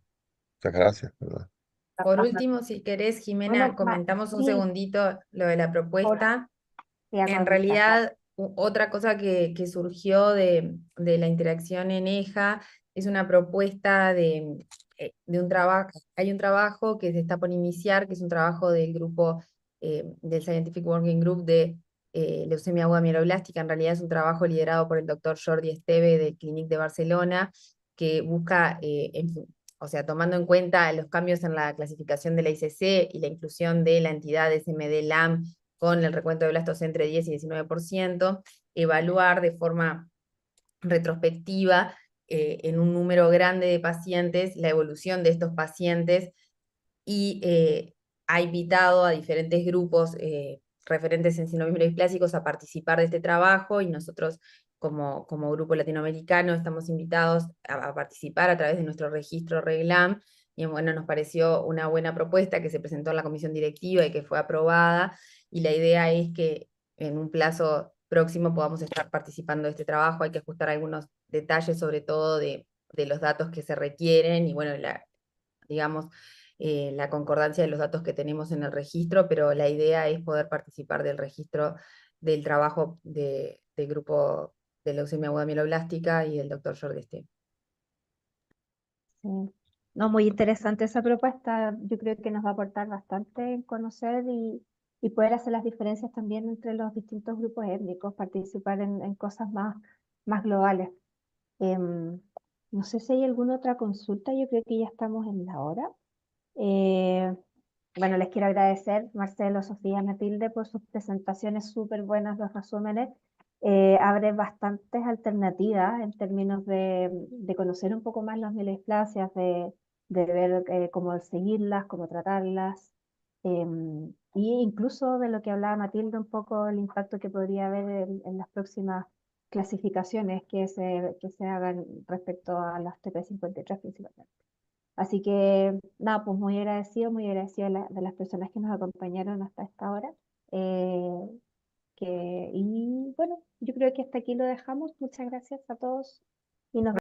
muchas gracias, ¿verdad? Por último, si querés, Jimena, Bueno, comentamos un sí, segundito lo de la por propuesta. voy a En comentar, dale. realidad, otra cosa que surgió de la interacción en EJA es una propuesta de un trabajo. Hay un trabajo que se está por iniciar, que es un trabajo del grupo del Scientific Working Group de leucemia aguda mieloblástica. En realidad es un trabajo liderado por el doctor Jordi Esteve del Clínic de Barcelona, que busca, o sea, tomando en cuenta los cambios en la clasificación de la ICC y la inclusión de la entidad SMD-LAM con el recuento de blastos entre 10 y 19%, evaluar de forma retrospectiva en un número grande de pacientes la evolución de estos pacientes y ha invitado a diferentes grupos referentes en síndrome mielodisplásicos a participar de este trabajo y nosotros como grupo latinoamericano estamos invitados a participar a través de nuestro registro REGLAM y bueno, nos pareció una buena propuesta que se presentó en la comisión directiva y que fue aprobada y la idea es que en un plazo próximo podamos estar participando de este trabajo. Hay que ajustar algunos detalles, sobre todo de los datos que se requieren y bueno, digamos, la concordancia de los datos que tenemos en el registro, pero la idea es poder participar del registro del trabajo del grupo de leucemia aguda mieloblástica y del doctor Jorge Este. Sí. No, muy interesante esa propuesta. Yo creo que nos va a aportar bastante en conocer y poder hacer las diferencias también entre los distintos grupos étnicos, participar en cosas más globales. Em, no sé si hay alguna otra consulta, yo creo que ya estamos en la hora. Eh, bueno, les quiero agradecer, Marcelo, Sofía, Matilde, por sus presentaciones súper buenas, los resúmenes. Abre bastantes alternativas en términos de conocer un poco más las mielodisplasias, de ver cómo seguirlas, cómo tratarlas, y incluso de lo que hablaba Matilde, un poco el impacto que podría haber en las próximas clasificaciones que se hagan respecto a las TP53 principalmente. Así que, nada, pues muy agradecido de las personas que nos acompañaron hasta esta hora. Eh, y bueno, yo creo que hasta aquí lo dejamos. Muchas gracias a todos y nos